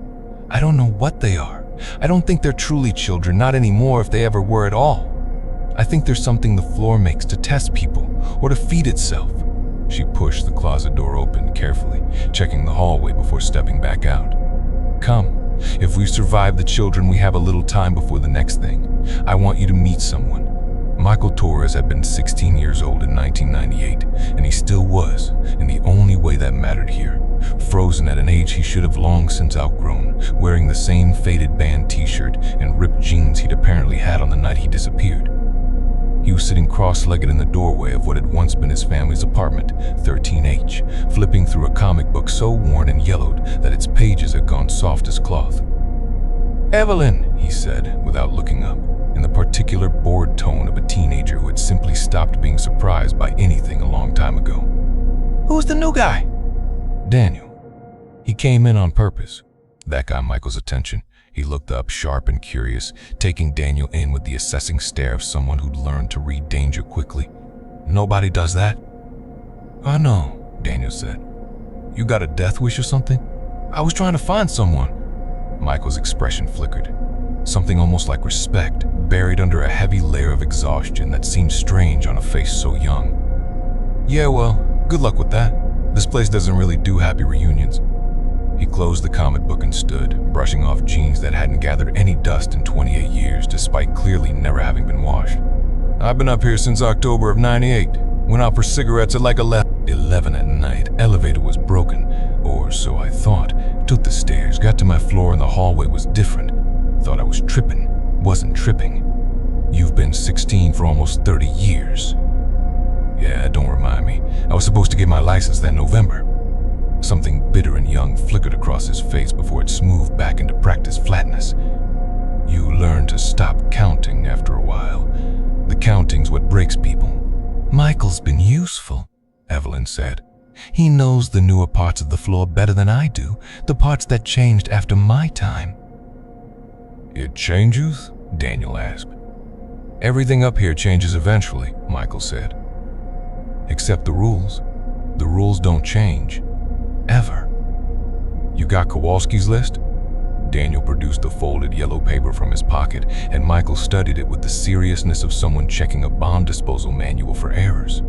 I don't know what they are. I don't think they're truly children, not anymore if they ever were at all. I think there's something the floor makes to test people, or to feed itself. She pushed the closet door open carefully, checking the hallway before stepping back out. Come. If we survive the children, we have a little time before the next thing. I want you to meet someone. Michael Torres had been 16 years old in 1998, and he still was, in the only way that mattered here. Frozen at an age he should have long since outgrown, wearing the same faded band t-shirt and ripped jeans he'd apparently had on the night he disappeared. He was sitting cross-legged in the doorway of what had once been his family's apartment, 13H, flipping through a comic book so worn and yellowed that its pages had gone soft as cloth. Evelyn, he said, without looking up, in the particular bored tone of a teenager who had simply stopped being surprised by anything a long time ago. Who's the new guy? Daniel. He came in on purpose. That got Michael's attention. He looked up, sharp and curious, taking Daniel in with the assessing stare of someone who'd learned to read danger quickly. Nobody does that. I know, Daniel said. You got a death wish or something? I was trying to find someone. Michael's expression flickered. Something almost like respect, buried under a heavy layer of exhaustion that seemed strange on a face so young. Yeah, well, good luck with that. This place doesn't really do happy reunions. He closed the comic book and stood, brushing off jeans that hadn't gathered any dust in 28 years, despite clearly never having been washed. I've been up here since October of '98. Went out for cigarettes at like 11 at night. Elevator was broken, or so I thought. Took the stairs, got to my floor, and the hallway was different. Thought I was tripping. Wasn't tripping. You've been 16 for almost 30 years. Yeah, don't remind me. I was supposed to get my license that November. Something bitter and young flickered across his face before it smoothed back into practiced flatness. You learn to stop counting after a while. The counting's what breaks people. Michael's been useful, Evelyn said. He knows the newer parts of the floor better than I do, the parts that changed after my time. It changes? Daniel asked. Everything up here changes eventually, Michael said. Except the rules. The rules don't change. Ever. You got Kowalski's list? Daniel produced a folded yellow paper from his pocket, and Michael studied it with the seriousness of someone checking a bomb disposal manual for errors.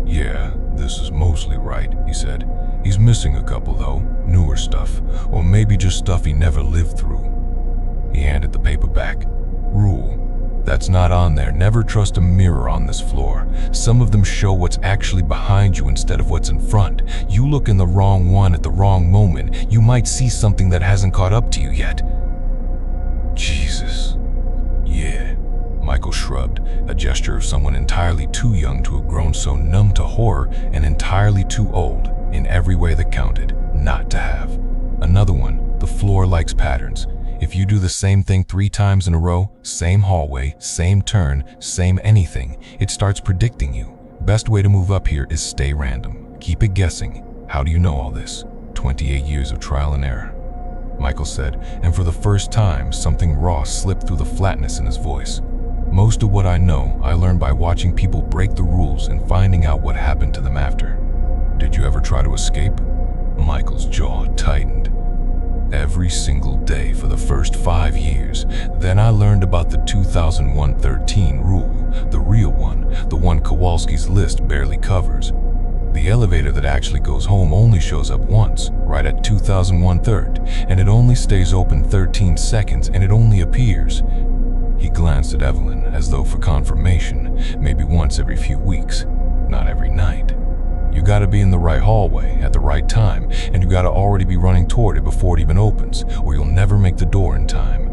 Yeah, this is mostly right, he said. He's missing a couple though, newer stuff, or maybe just stuff he never lived through. He handed the paper back. Rule. That's not on there. Never trust a mirror on this floor. Some of them show what's actually behind you instead of what's in front. You look in the wrong one at the wrong moment, you might see something that hasn't caught up to you yet. Jesus. Yeah. Michael shrugged, a gesture of someone entirely too young to have grown so numb to horror and entirely too old, in every way that counted, not to have. Another one, the floor likes patterns. If you do the same thing 3 times in a row, same hallway, same turn, same anything, it starts predicting you. Best way to move up here is stay random. Keep it guessing. How do you know all this? 28 years of trial and error, Michael said, and for the first time, something raw slipped through the flatness in his voice. Most of what I know, I learned by watching people break the rules and finding out what happened to them after. Did you ever try to escape? Michael's jaw tightened. Every single day for the first 5 years. Then I learned about the 2001-13 rule, the real one, the one Kowalski's list barely covers. The elevator that actually goes home only shows up once, right at 2001-3, and it only stays open 13 seconds, and it only appears. He glanced at Evelyn as though for confirmation, maybe once every few weeks, not every night. You gotta be in the right hallway at the right time, and you gotta already be running toward it before it even opens, or you'll never make the door in time.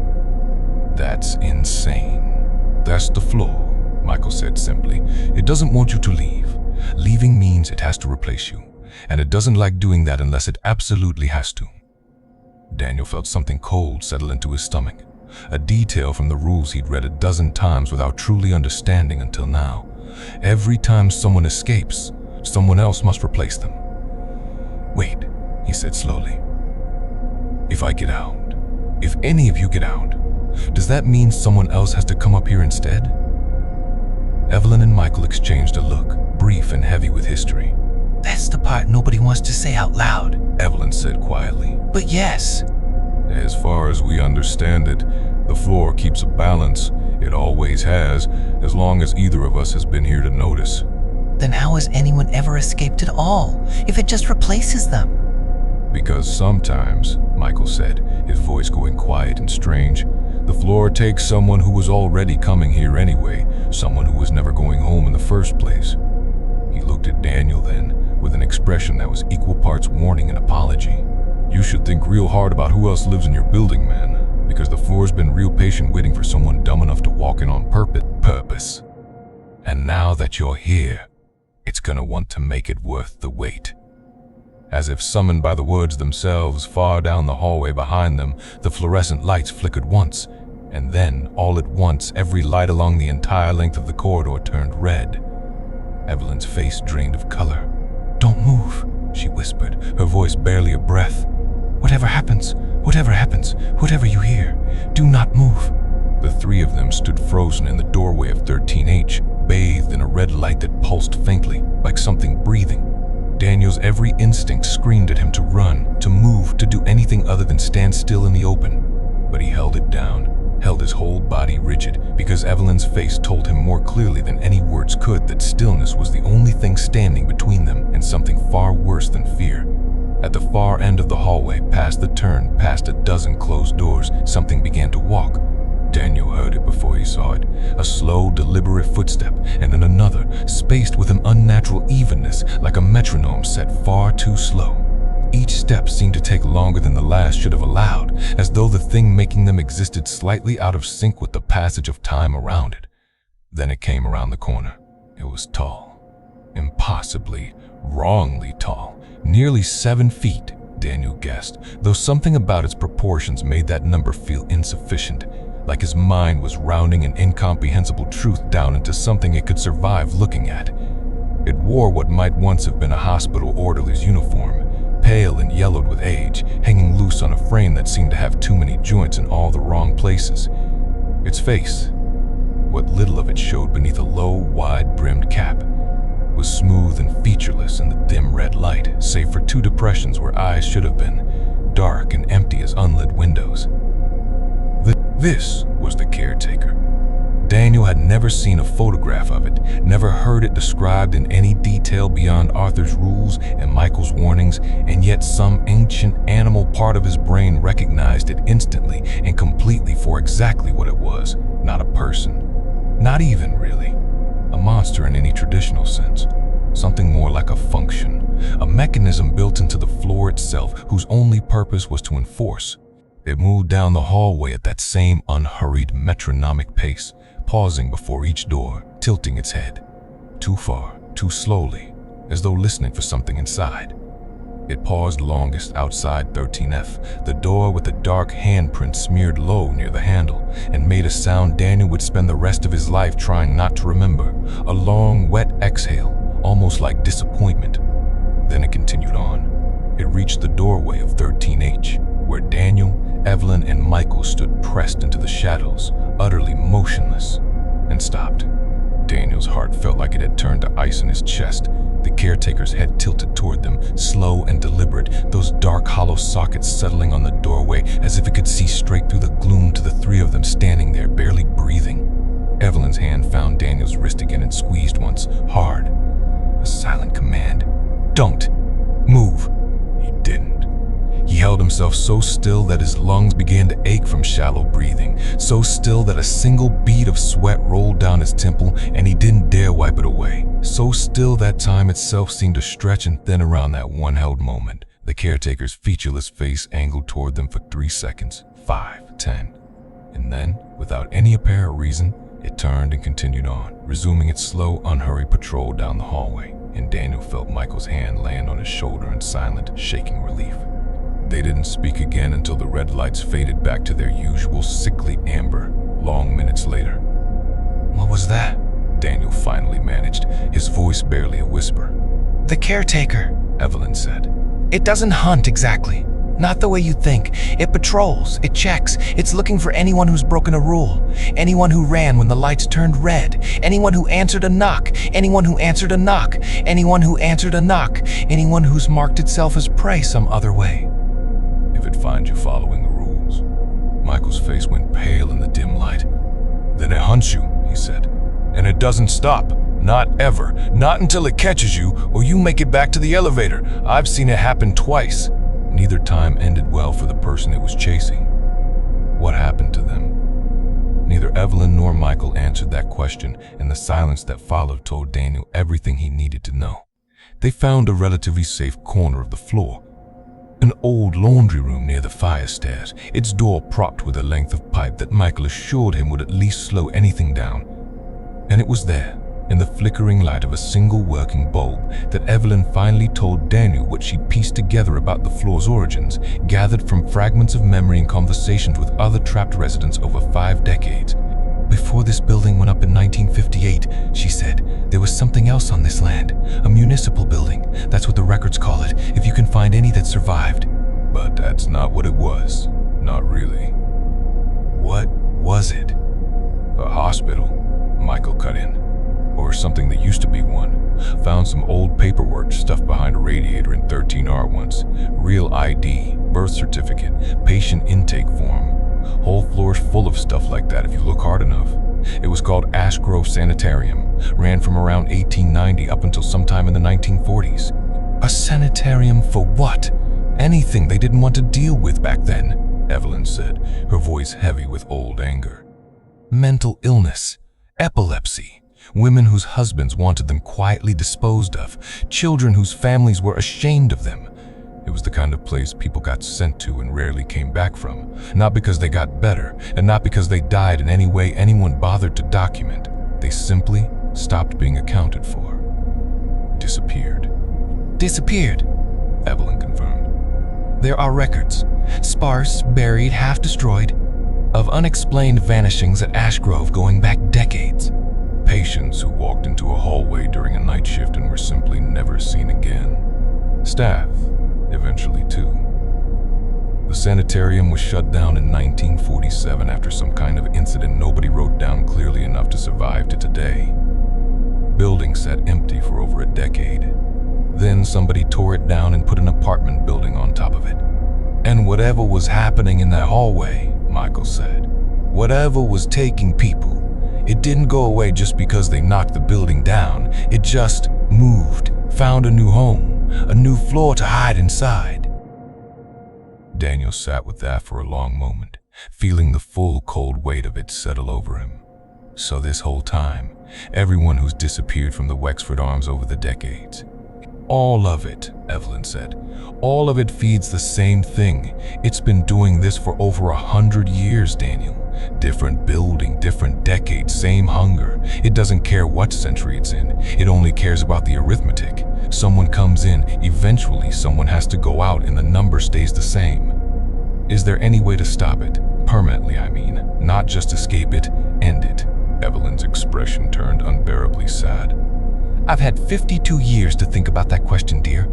That's insane. That's the floor, Michael said simply. It doesn't want you to leave. Leaving means it has to replace you, and it doesn't like doing that unless it absolutely has to. Daniel felt something cold settle into his stomach, a detail from the rules he'd read a dozen times without truly understanding until now. Every time someone escapes, someone else must replace them. Wait, he said slowly. If I get out, if any of you get out, does that mean someone else has to come up here instead? Evelyn and Michael exchanged a look, brief and heavy with history. That's the part nobody wants to say out loud, Evelyn said quietly. But yes. As far as we understand it, the floor keeps a balance. It always has, as long as either of us has been here to notice. Then how has anyone ever escaped at all, if it just replaces them? Because sometimes, Michael said, his voice going quiet and strange, the floor takes someone who was already coming here anyway, someone who was never going home in the first place. He looked at Daniel then, with an expression that was equal parts warning and apology. You should think real hard about who else lives in your building, man, because the floor's been real patient waiting for someone dumb enough to walk in on purpose. And now that you're here, it's gonna want to make it worth the wait. As if summoned by the words themselves, far down the hallway behind them, the fluorescent lights flickered once, And then, all at once, every light along the entire length of the corridor turned red. Evelyn's face drained of color. "Don't move," she whispered, her voice barely a breath. Whatever happens, whatever you hear, do not move." The three of them stood frozen in the doorway of 13H, bathed in a red light that pulsed faintly, like something breathing. Daniel's every instinct screamed at him to run, to move, to do anything other than stand still in the open. But he held it down, held his whole body rigid, because Evelyn's face told him more clearly than any words could that stillness was the only thing standing between them and something far worse than fear. At the far end of the hallway, past the turn, past a dozen closed doors, something began to walk. Daniel heard it before he saw it. A slow, deliberate footstep, and then another, spaced with an unnatural evenness, like a metronome set far too slow. Each step seemed to take longer than the last should have allowed, as though the thing making them existed slightly out of sync with the passage of time around it. Then it came around the corner. It was tall. Impossibly, wrongly tall. Nearly 7 feet, Daniel guessed, though something about its proportions made that number feel insufficient, like his mind was rounding an incomprehensible truth down into something it could survive looking at. It wore what might once have been a hospital orderly's uniform, pale and yellowed with age, hanging loose on a frame that seemed to have too many joints in all the wrong places. Its face, what little of it showed beneath a low, wide-brimmed cap, was smooth and featureless in the dim red light, save for 2 depressions where eyes should have been, dark and empty as unlit windows. This was the caretaker. Daniel had never seen a photograph of it, never heard it described in any detail beyond Arthur's rules and Michael's warnings, and yet some ancient animal part of his brain recognized it instantly and completely for exactly what it was, not a person. Not even, really, a monster in any traditional sense. Something more like a function, a mechanism built into the floor itself whose only purpose was to enforce. It moved down the hallway at that same unhurried metronomic pace, pausing before each door, tilting its head. Too far, too slowly, as though listening for something inside. It paused longest outside 13F, the door with a dark handprint smeared low near the handle, and made a sound Daniel would spend the rest of his life trying not to remember, a long, wet exhale, almost like disappointment. Then it continued on. It reached the doorway of 13H, where Daniel, Evelyn, and Michael stood pressed into the shadows, utterly motionless, and stopped. Daniel's heart felt like it had turned to ice in his chest. The caretaker's head tilted toward them, slow and deliberate, those dark hollow sockets settling on the doorway as if it could see straight through the gloom to the 3 of them standing there, barely breathing. Evelyn's hand found Daniel's wrist again and squeezed once, hard. A silent command. "Don't move." He didn't. He held himself so still that his lungs began to ache from shallow breathing, so still that a single bead of sweat rolled down his temple and he didn't dare wipe it away. So still that time itself seemed to stretch and thin around that one held moment. The caretaker's featureless face angled toward them for 3 seconds, 5, 10. And then, without any apparent reason, it turned and continued on, resuming its slow, unhurried patrol down the hallway, and Daniel felt Michael's hand land on his shoulder in silent, shaking relief. They didn't speak again until the red lights faded back to their usual sickly amber, long minutes later. "What was that?" Daniel finally managed, his voice barely a whisper. "The caretaker," Evelyn said. "It doesn't hunt exactly. Not the way you think. It patrols, it checks, it's looking for anyone who's broken a rule, anyone who ran when the lights turned red, anyone who answered a knock, anyone who answered a knock, anyone who answered a knock, anyone who's marked itself as prey some other way." "If it finds you following the rules." Michael's face went pale in the dim light. "Then it hunts you," he said. "And it doesn't stop. Not ever. Not until it catches you or you make it back to the elevator. I've seen it happen twice." Neither time ended well for the person it was chasing. What happened to them? Neither Evelyn nor Michael answered that question, and the silence that followed told Daniel everything he needed to know. They found a relatively safe corner of the floor. An old laundry room near the fire stairs, its door propped with a length of pipe that Michael assured him would at least slow anything down. And it was there, in the flickering light of a single working bulb, that Evelyn finally told Daniel what she'd pieced together about the floor's origins, gathered from fragments of memory and conversations with other trapped residents over 5 decades. "Before this building went up in 1958, she said, there was something else on this land, a municipal building. That's what the records call it, if you can find any that survived." But that's not what it was. Not really. "What was it?" "A hospital," Michael cut in. "Or something that used to be one. Found some old paperwork stuffed behind a radiator in 13R once. Real ID, birth certificate, patient intake form. Whole floors full of stuff like that if you look hard enough. It was called Ash Grove Sanitarium. Ran from around 1890 up until sometime in the 1940s. "A sanitarium for what? Anything they didn't want to deal with back then," Evelyn said, her voice heavy with old anger. "Mental illness, epilepsy, women whose husbands wanted them quietly disposed of, children whose families were ashamed of them. It was the kind of place people got sent to and rarely came back from, not because they got better, and not because they died in any way anyone bothered to document. They simply stopped being accounted for. Disappeared." "Disappeared," Evelyn confirmed. "There are records, sparse, buried, half destroyed, of unexplained vanishings at Ash Grove going back decades. Patients who walked into a hallway during a night shift and were simply never seen again. Staff, eventually too. The sanitarium was shut down in 1947 after some kind of incident nobody wrote down clearly enough to survive to today. Building sat empty for over a decade. Then somebody tore it down and put an apartment building on top of it. And whatever was happening in that hallway, Michael said, whatever was taking people, it didn't go away just because they knocked the building down. It just moved, found a new home, a new floor to hide inside." Daniel sat with that for a long moment, feeling the full cold weight of it settle over him. So this whole time, everyone who's disappeared from the Wexford Arms over the decades, all of it, Evelyn said, all of it feeds the same thing. It's been doing this for over 100 years, Daniel. Different building, different decade, same hunger. It doesn't care what century it's in. It only cares about the arithmetic. Someone comes in, eventually someone has to go out, and the number stays the same. Is there any way to stop it? Permanently, I mean. Not just escape it, end it. Evelyn's expression turned unbearably sad. "I've had 52 years to think about that question, dear.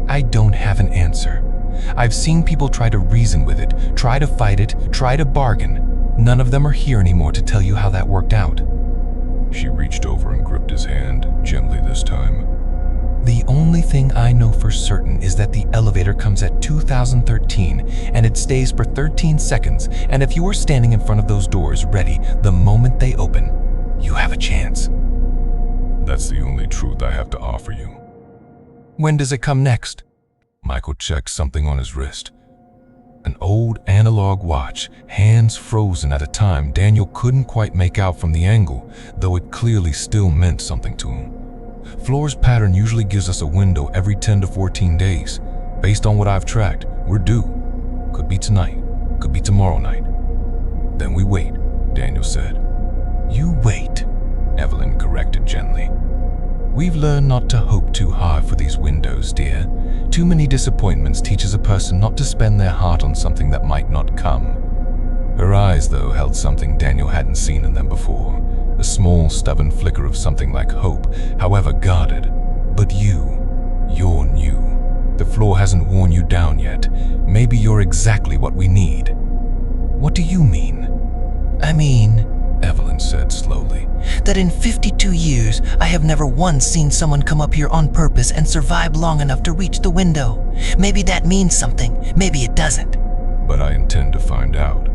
I don't have an answer. I've seen people try to reason with it, try to fight it, try to bargain. None of them are here anymore to tell you how that worked out." She reached over and gripped his hand, gently this time. "The only thing I know for certain is that the elevator comes at 2013 and it stays for 13 seconds, and if you are standing in front of those doors ready the moment they open, you have a chance." "That's the only truth I have to offer you." "When does it come next?" Michael checked something on his wrist. An old analog watch, hands frozen at a time Daniel couldn't quite make out from the angle, though it clearly still meant something to him. "Floor's pattern usually gives us a window every 10 to 14 days. Based on what I've tracked, we're due. Could be tonight, could be tomorrow night." "Then we wait," Daniel said. "You wait," Evelyn corrected gently. "We've learned not to hope too hard for these windows, dear. Too many disappointments teaches a person not to spend their heart on something that might not come." Her eyes, though, held something Daniel hadn't seen in them before. A small, stubborn flicker of something like hope, however guarded. "But you're new. The floor hasn't worn you down yet. Maybe you're exactly what we need." "What do you mean?" "I mean," Evelyn said slowly, "that in 52 years, I have never once seen someone come up here on purpose and survive long enough to reach the window. Maybe that means something, maybe it doesn't." "But I intend to find out."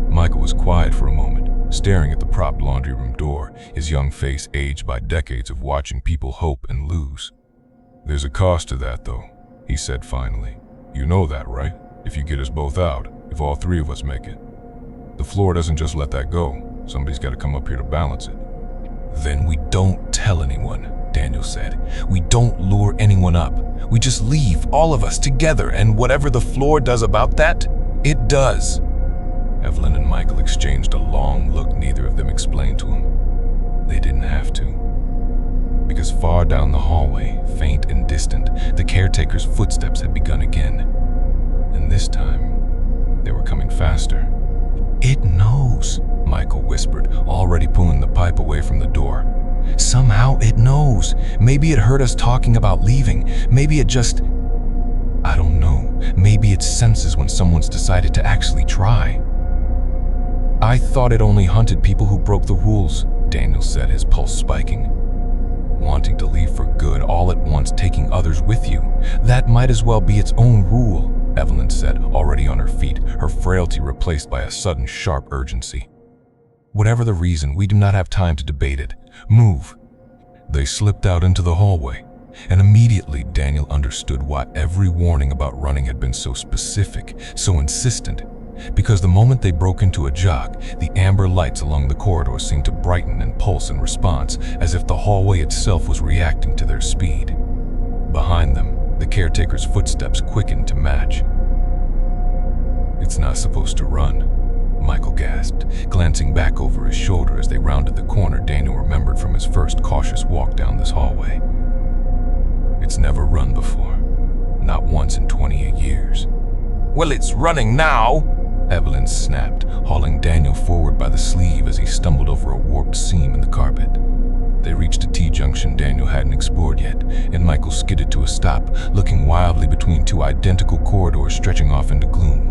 Michael was quiet for a moment, staring at the propped laundry room door, his young face aged by decades of watching people hope and lose. "There's a cost to that, though," he said finally. "You know that, right? If you get us both out, if all three of us make it. The floor doesn't just let that go. Somebody's got to come up here to balance it." "Then we don't tell anyone," Daniel said. "We don't lure anyone up. We just leave, all of us together, and whatever the floor does about that, it does." Evelyn and Michael exchanged a long look neither of them explained to him. They didn't have to. Because far down the hallway, faint and distant, the caretaker's footsteps had begun again. And this time, they were coming faster. It knows, Michael whispered, already pulling the pipe away from the door. Somehow it knows. Maybe it heard us talking about leaving. Maybe it just... I don't know. Maybe it senses when someone's decided to actually try. I thought it only hunted people who broke the rules, Daniel said, his pulse spiking. Wanting to leave for good, all at once taking others with you. That might as well be its own rule, Evelyn said, already on her feet, her frailty replaced by a sudden sharp urgency. Whatever the reason, we do not have time to debate it. Move. They slipped out into the hallway, and immediately Daniel understood why every warning about running had been so specific, so insistent. Because the moment they broke into a jog, the amber lights along the corridor seemed to brighten and pulse in response, as if the hallway itself was reacting to their speed. Behind them, the caretaker's footsteps quickened to match. It's not supposed to run, Michael gasped, glancing back over his shoulder as they rounded the corner Daniel remembered from his first cautious walk down this hallway. It's never run before, not once in 28 years. Well, it's running now, Evelyn snapped, hauling Daniel forward by the sleeve as he stumbled over a warped seam in the carpet. They reached a T-junction Daniel hadn't explored yet, and Michael skidded to a stop, looking wildly between two identical corridors stretching off into gloom.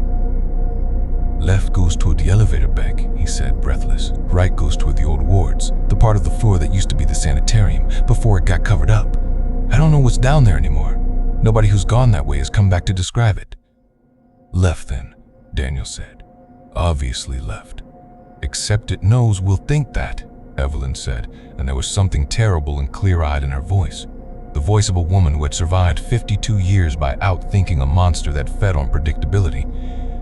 Left goes toward the elevator bank, he said, breathless. Right goes toward the old wards, the part of the floor that used to be the sanitarium, before it got covered up. I don't know what's down there anymore. Nobody who's gone that way has come back to describe it. Left then, Daniel said. Obviously left. Except it knows we'll think that, Evelyn said, and there was something terrible and clear-eyed in her voice. The voice of a woman who had survived 52 years by outthinking a monster that fed on predictability.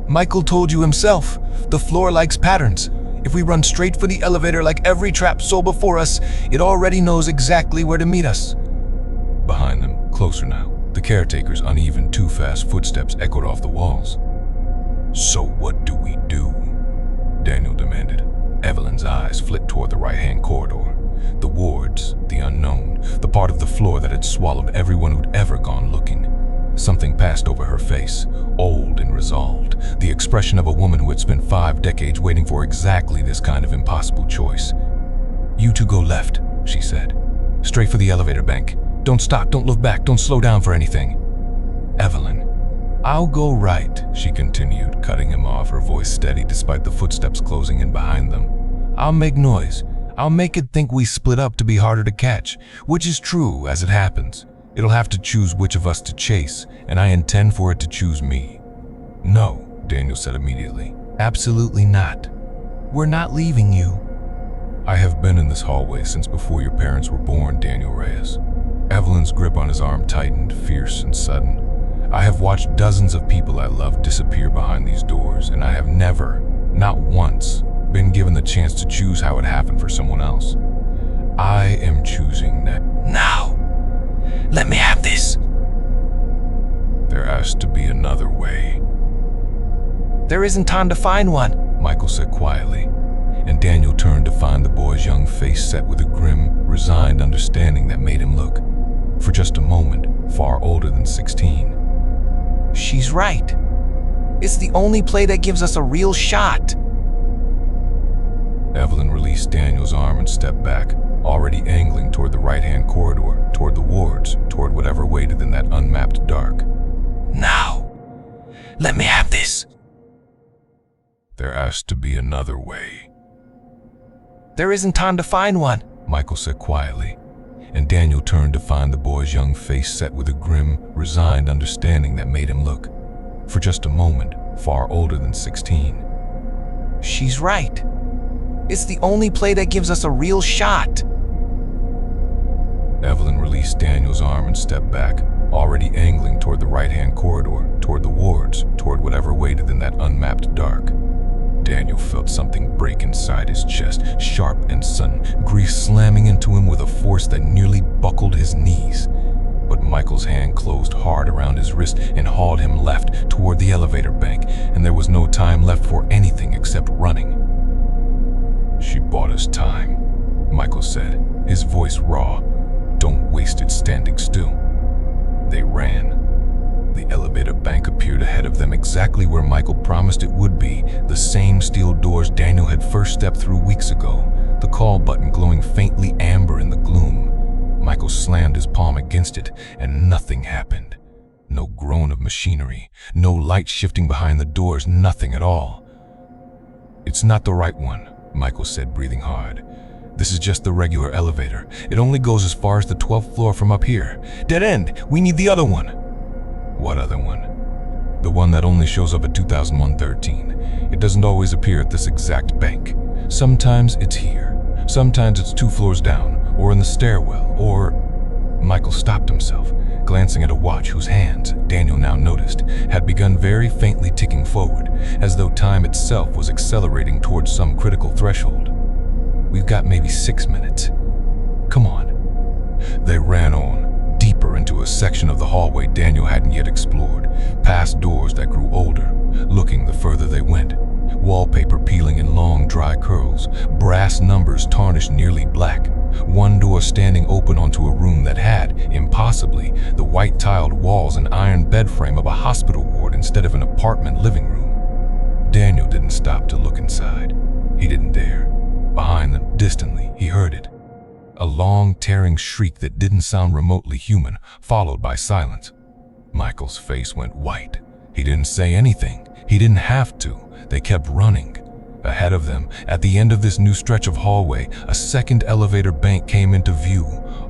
Michael told you himself, the floor likes patterns. If we run straight for the elevator like every trap soul before us, it already knows exactly where to meet us. Behind them, closer now, the caretaker's uneven, too-fast footsteps echoed off the walls. So what do we do? Daniel demanded. Evelyn's eyes flicked toward the right-hand corridor. The wards, the unknown, the part of the floor that had swallowed everyone who'd ever gone looking. Something passed over her face, old and resolved, the expression of a woman who had spent 5 decades waiting for exactly this kind of impossible choice. You two go left, she said. Straight for the elevator bank. Don't stop, don't look back, don't slow down for anything. Evelyn. I'll go right, she continued, cutting him off, her voice steady despite the footsteps closing in behind them. I'll make noise. I'll make it think we split up to be harder to catch, which is true as it happens. It'll have to choose which of us to chase, and I intend for it to choose me. No, Daniel said immediately. Absolutely not. We're not leaving you. I have been in this hallway since before your parents were born, Daniel Reyes. Evelyn's grip on his arm tightened, fierce and sudden. I have watched dozens of people I love disappear behind these doors, and I have never, not once, been given the chance to choose how it happened for someone else. I am choosing that. Now, let me have this. There has to be another way. There isn't time to find one, Michael said quietly, and Daniel turned to find the boy's young face set with a grim, resigned understanding that made him look, for just a moment, far older than 16. She's right. It's the only play that gives us a real shot. Evelyn released Daniel's arm and stepped back, already angling toward the right-hand corridor, toward the wards, toward whatever waited in that unmapped dark. Now, let me have this. There has to be another way. There isn't time to find one, Michael said quietly, and Daniel turned to find the boy's young face set with a grim, resigned understanding that made him look, for just a moment, far older than 16. She's right. It's the only play that gives us a real shot. Evelyn released Daniel's arm and stepped back, already angling toward the right-hand corridor, toward the wards, toward whatever waited in that unmapped dark. Daniel felt something break inside his chest, sharp and sudden, grief slamming into him with a force that nearly buckled his knees. But Michael's hand closed hard around his wrist and hauled him left toward the elevator bank, and there was no time left for anything except running. She bought us time, Michael Michael said, his voice raw. "Don't waste it standing still." They ran. The elevator bank appeared ahead of them exactly where Michael promised it would be, the same steel doors Daniel had first stepped through weeks ago, the call button glowing faintly amber in the gloom. Michael slammed his palm against it, and nothing happened. No groan of machinery, no light shifting behind the doors, nothing at all. "It's not the right one," Michael said, breathing hard. "This is just the regular elevator. It only goes as far as the 12th floor from up here. Dead end! We need the other one!" "What other one?" "The one that only shows up at 2113. It doesn't always appear at this exact bank. Sometimes it's here. Sometimes it's 2 floors down, or in the stairwell, or—" Michael stopped himself, glancing at a watch whose hands, Daniel now noticed, had begun very faintly ticking forward, as though time itself was accelerating towards some critical threshold. "We've got maybe 6 minutes. Come on." They ran on, deeper into a section of the hallway Daniel hadn't yet explored, past doors that grew older, looking the further they went. Wallpaper peeling in long, dry curls, brass numbers tarnished nearly black, one door standing open onto a room that had, impossibly, the white-tiled walls and iron bed frame of a hospital ward instead of an apartment living room. Daniel didn't stop to look inside. He didn't dare. Behind them, distantly, he heard it. A long, tearing shriek that didn't sound remotely human, followed by silence. Michael's face went white. He didn't say anything. He didn't have to. They kept running. Ahead of them, at the end of this new stretch of hallway, a second elevator bank came into view,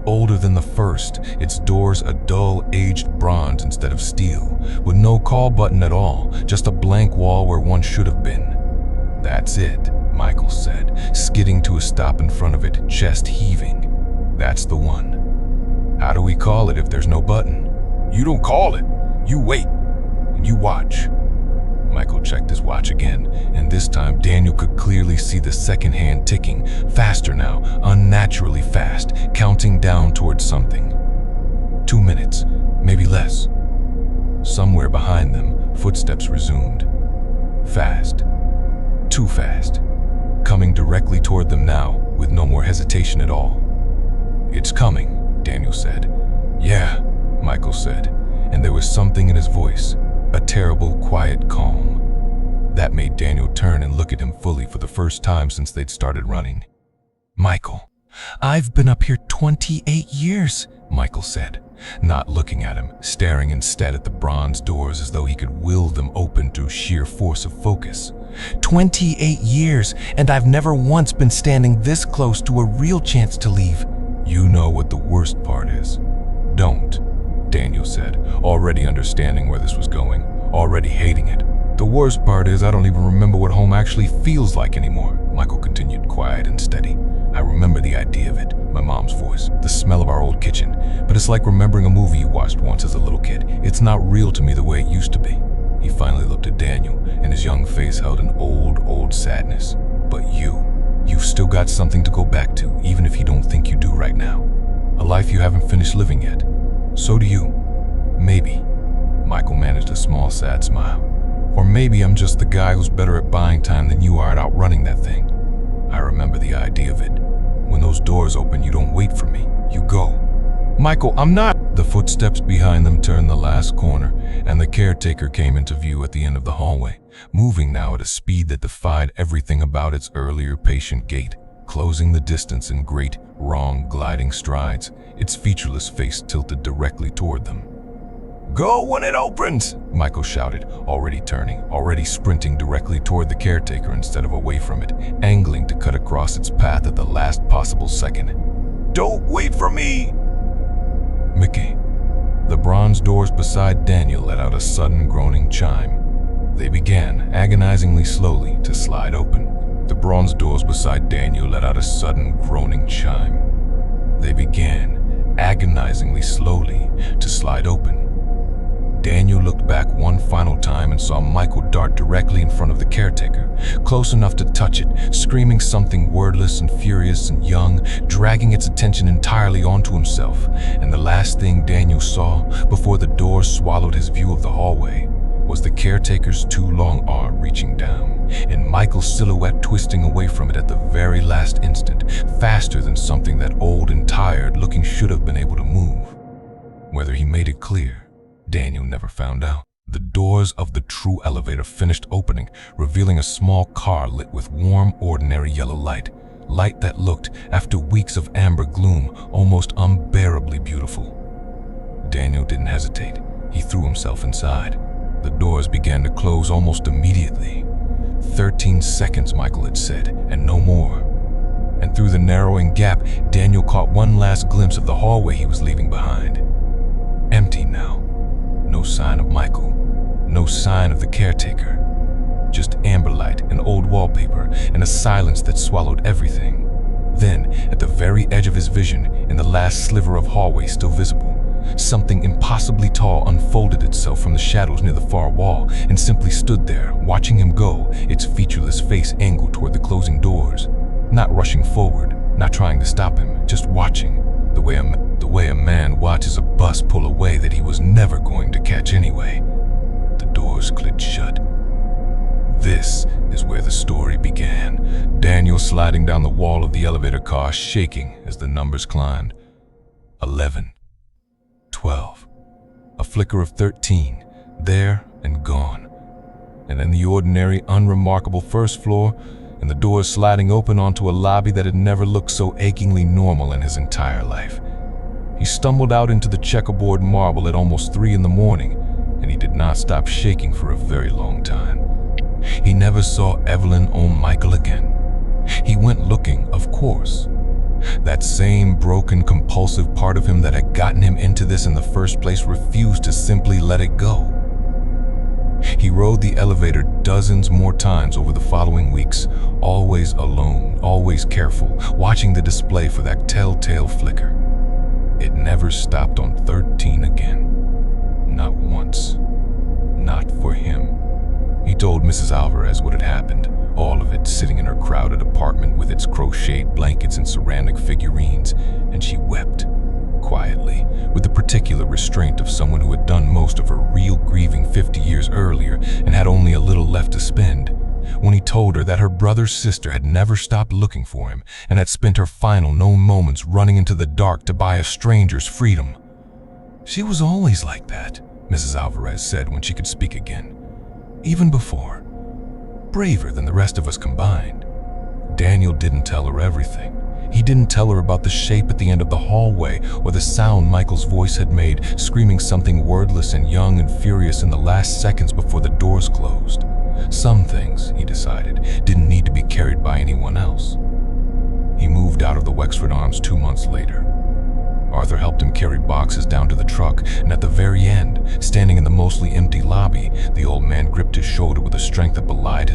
older than the first, its doors a dull, aged bronze instead of steel, with no call button at all, just a blank wall where one should have been. "That's it," Michael said, skidding to a stop in front of it, chest heaving. "That's the one." "How do we call it if there's no button?" "You don't call it. You wait, and you watch." Michael checked his watch again, and this time Daniel could clearly see the second hand ticking, faster now, unnaturally fast, counting down towards something. 2 minutes, maybe less. Somewhere behind them, footsteps resumed. Fast. Too fast. Coming directly toward them now, with no more hesitation at all. "It's coming," Daniel said. "Yeah," Michael said, and there was something in his voice, a terrible, quiet calm. That made Daniel turn and look at him fully for the first time since they'd started running. "Michael, I've been up here 28 years, Michael said, not looking at him, staring instead at the bronze doors as though he could will them open through sheer force of focus. 28 years, and I've never once been standing this close to a real chance to leave. You know what the worst part is. Don't, Daniel said, already understanding where this was going, already hating it. The worst part is I don't even remember what home actually feels like anymore, Michael continued, quiet and steady. I remember the idea of it, my mom's voice, the smell of our old kitchen, but it's like remembering a movie you watched once as a little kid. It's not real to me the way it used to be. He finally looked at Daniel, and his young face held an old sadness. But you've still got something to go back to, even if you don't think you do right now. A life you haven't finished living yet. So do you. Maybe. Michael managed a small, sad smile. Or maybe I'm just the guy who's better at buying time than you are at outrunning that thing. I remember the idea of it. When those doors open, you don't wait for me. You go. Michael, I'm not. The footsteps behind them turned the last corner, and the caretaker came into view at the end of the hallway, moving now at a speed that defied everything about its earlier patient gait, closing the distance in great, wrong, gliding strides, its featureless face tilted directly toward them. Go when it opens, Michael shouted, already turning, already sprinting directly toward the caretaker instead of away from it, angling to cut across its path at the last possible second. Don't wait for me! Mickey. The bronze doors beside Daniel let out a sudden groaning chime. They began, agonizingly slowly, to slide open. The bronze doors beside Daniel let out a sudden groaning chime. They began, agonizingly slowly, to slide open. Daniel looked back one final time and saw Michael dart directly in front of the caretaker, close enough to touch it, screaming something wordless and furious and young, dragging its attention entirely onto himself. And the last thing Daniel saw, before the door swallowed his view of the hallway, was the caretaker's too long arm reaching down, and Michael's silhouette twisting away from it at the very last instant, faster than something that old and tired-looking should have been able to move. Whether he made it clear, Daniel never found out. The doors of the true elevator finished opening, revealing a small car lit with warm, ordinary yellow light. Light that looked, after weeks of amber gloom, almost unbearably beautiful. Daniel didn't hesitate. He threw himself inside. The doors began to close almost immediately. 13 seconds, Michael had said, and no more. And through the narrowing gap, Daniel caught one last glimpse of the hallway he was leaving behind. Empty now. No sign of Michael. No sign of the caretaker. Just amber light and old wallpaper and a silence that swallowed everything. Then, at the very edge of his vision, in the last sliver of hallway still visible, something impossibly tall unfolded itself from the shadows near the far wall and simply stood there, watching him go, its featureless face angled toward the closing doors. Not rushing forward, not trying to stop him, just watching, the way a man watches a bus pull away that he was never going to catch anyway. The doors clicked shut. This is where the story began. Daniel sliding down the wall of the elevator car, shaking as the numbers climbed. 11. 12. A flicker of 13, there and gone. And then the ordinary, unremarkable first floor, and the doors sliding open onto a lobby that had never looked so achingly normal in his entire life. He stumbled out into the checkerboard marble at almost 3 in the morning, and he did not stop shaking for a very long time. He never saw Evelyn or Michael again. He went looking, of course. That same broken, compulsive part of him that had gotten him into this in the first place refused to simply let it go. He rode the elevator dozens more times over the following weeks, always alone, always careful, watching the display for that telltale flicker. It never stopped on 13 again. Not once. Not for him. He told Mrs. Alvarez what had happened, all of it sitting in her crowded apartment with its crocheted blankets and ceramic figurines, and she wept, quietly, with the particular restraint of someone who had done most of her real grieving 50 years earlier and had only a little left to spend. When he told her that her brother's sister had never stopped looking for him and had spent her final known moments running into the dark to buy a stranger's freedom. She was always like that, Mrs. Alvarez said when she could speak again. Even before. Braver than the rest of us combined. Daniel didn't tell her everything. He didn't tell her about the shape at the end of the hallway or the sound Michael's voice had made, screaming something wordless and young and furious in the last seconds before the doors closed. Some things, he decided, didn't need to be carried by anyone else. He moved out of the Wexford Arms 2 months later. Arthur helped him carry boxes down to the truck, and at the very end, standing in the mostly empty lobby, the old man gripped his shoulder with a strength that belied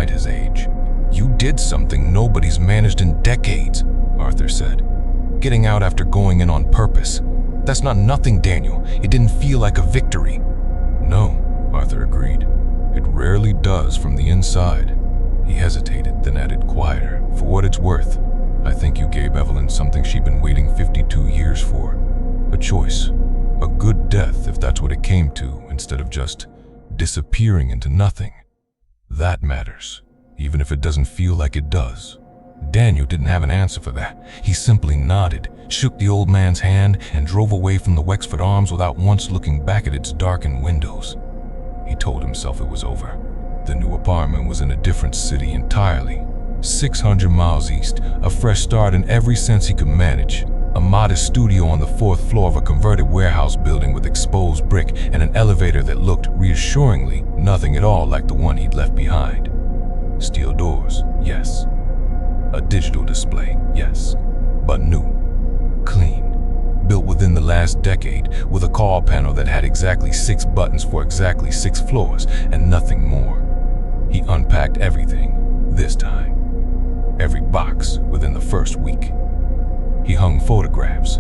his age. "You did something nobody's managed in decades," Arthur said. "Getting out after going in on purpose. That's not nothing, Daniel. It didn't feel like a victory." "No," Arthur agreed. "It rarely does from the inside." He hesitated, then added quieter, "For what it's worth, I think you gave Evelyn something she'd been waiting 52 years for. A choice. A good death, if that's what it came to, instead of just disappearing into nothing. That matters, even if it doesn't feel like it does." Daniel didn't have an answer for that. He simply nodded, shook the old man's hand, and drove away from the Wexford Arms without once looking back at its darkened windows. He told himself it was over. The new apartment was in a different city entirely. 600 miles east, a fresh start in every sense he could manage. A modest studio on the 4th floor of a converted warehouse building with exposed brick and an elevator that looked, reassuringly, nothing at all like the one he'd left behind. Steel doors, yes. A digital display, yes. But new. Clean. Built within the last decade, with a call panel that had exactly 6 buttons for exactly 6 floors and nothing more. He unpacked everything, this time. Every box within the first week. He hung photographs.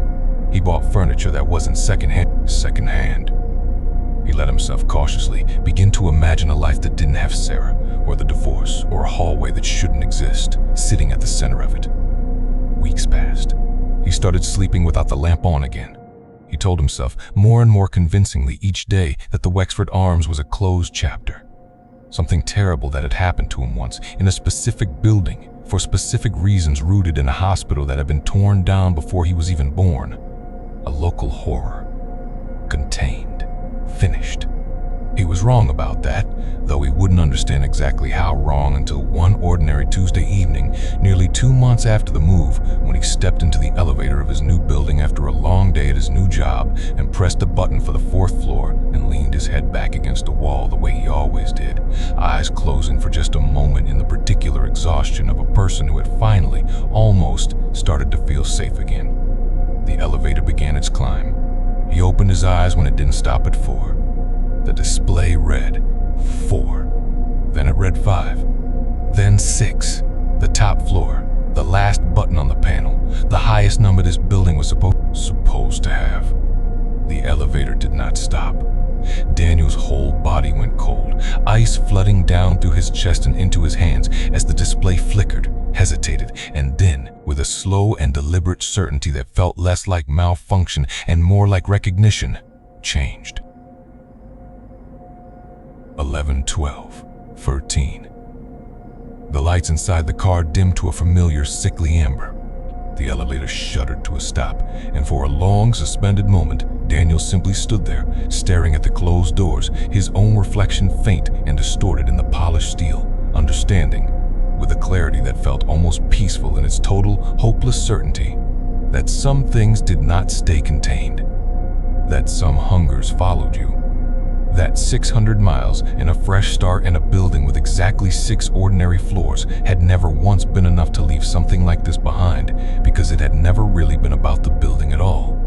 He bought furniture that wasn't secondhand. He let himself cautiously begin to imagine a life that didn't have Sarah, or the divorce, or a hallway that shouldn't exist, sitting at the center of it. Weeks passed. He started sleeping without the lamp on again. He told himself more and more convincingly each day that the Wexford Arms was a closed chapter. Something terrible that had happened to him once in a specific building for specific reasons rooted in a hospital that had been torn down before he was even born. A local horror. Contained. Finished. He was wrong about that, though he wouldn't understand exactly how wrong until one ordinary Tuesday evening, nearly 2 months after the move, when he stepped into the elevator of his new building after a long day at his new job and pressed a button for the 4th floor and leaned his head back against a wall the way he always did, eyes closing for just a moment in the particular exhaustion of a person who had finally, almost, started to feel safe again. The elevator began its climb. He opened his eyes when it didn't stop at 4. The display read 4. Then it read 5. Then 6. The top floor. The last button on the panel. The highest number this building was supposed to have. The elevator did not stop. Daniel's whole body went cold, ice flooding down through his chest and into his hands as the display flickered, hesitated, and then, with a slow and deliberate certainty that felt less like malfunction and more like recognition, changed. 11, 12, 13. The lights inside the car dimmed to a familiar, sickly amber. The elevator shuddered to a stop, and for a long, suspended moment, Daniel simply stood there, staring at the closed doors, his own reflection faint and distorted in the polished steel, understanding, with a clarity that felt almost peaceful in its total, hopeless certainty, that some things did not stay contained, that some hungers followed you. That 600 miles and a fresh start in a building with exactly 6 ordinary floors had never once been enough to leave something like this behind, because it had never really been about the building at all.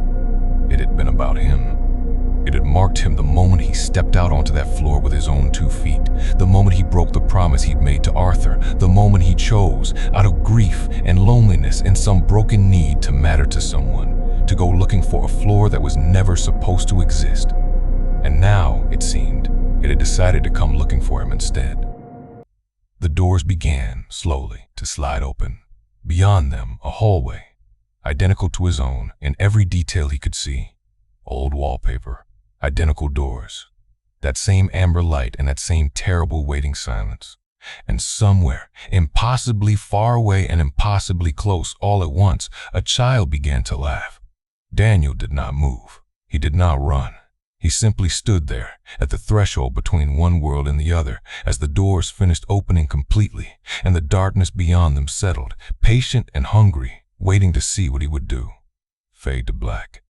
It had been about him. It had marked him the moment he stepped out onto that floor with his own 2 feet, the moment he broke the promise he'd made to Arthur, the moment he chose, out of grief and loneliness and some broken need to matter to someone, to go looking for a floor that was never supposed to exist. And now, it seemed, it had decided to come looking for him instead. The doors began, slowly, to slide open. Beyond them, a hallway, identical to his own in every detail he could see. Old wallpaper, identical doors, that same amber light and that same terrible waiting silence. And somewhere, impossibly far away and impossibly close all at once, a child began to laugh. Daniel did not move. He did not run. He simply stood there, at the threshold between one world and the other, as the doors finished opening completely, and the darkness beyond them settled, patient and hungry, waiting to see what he would do. Fade to black.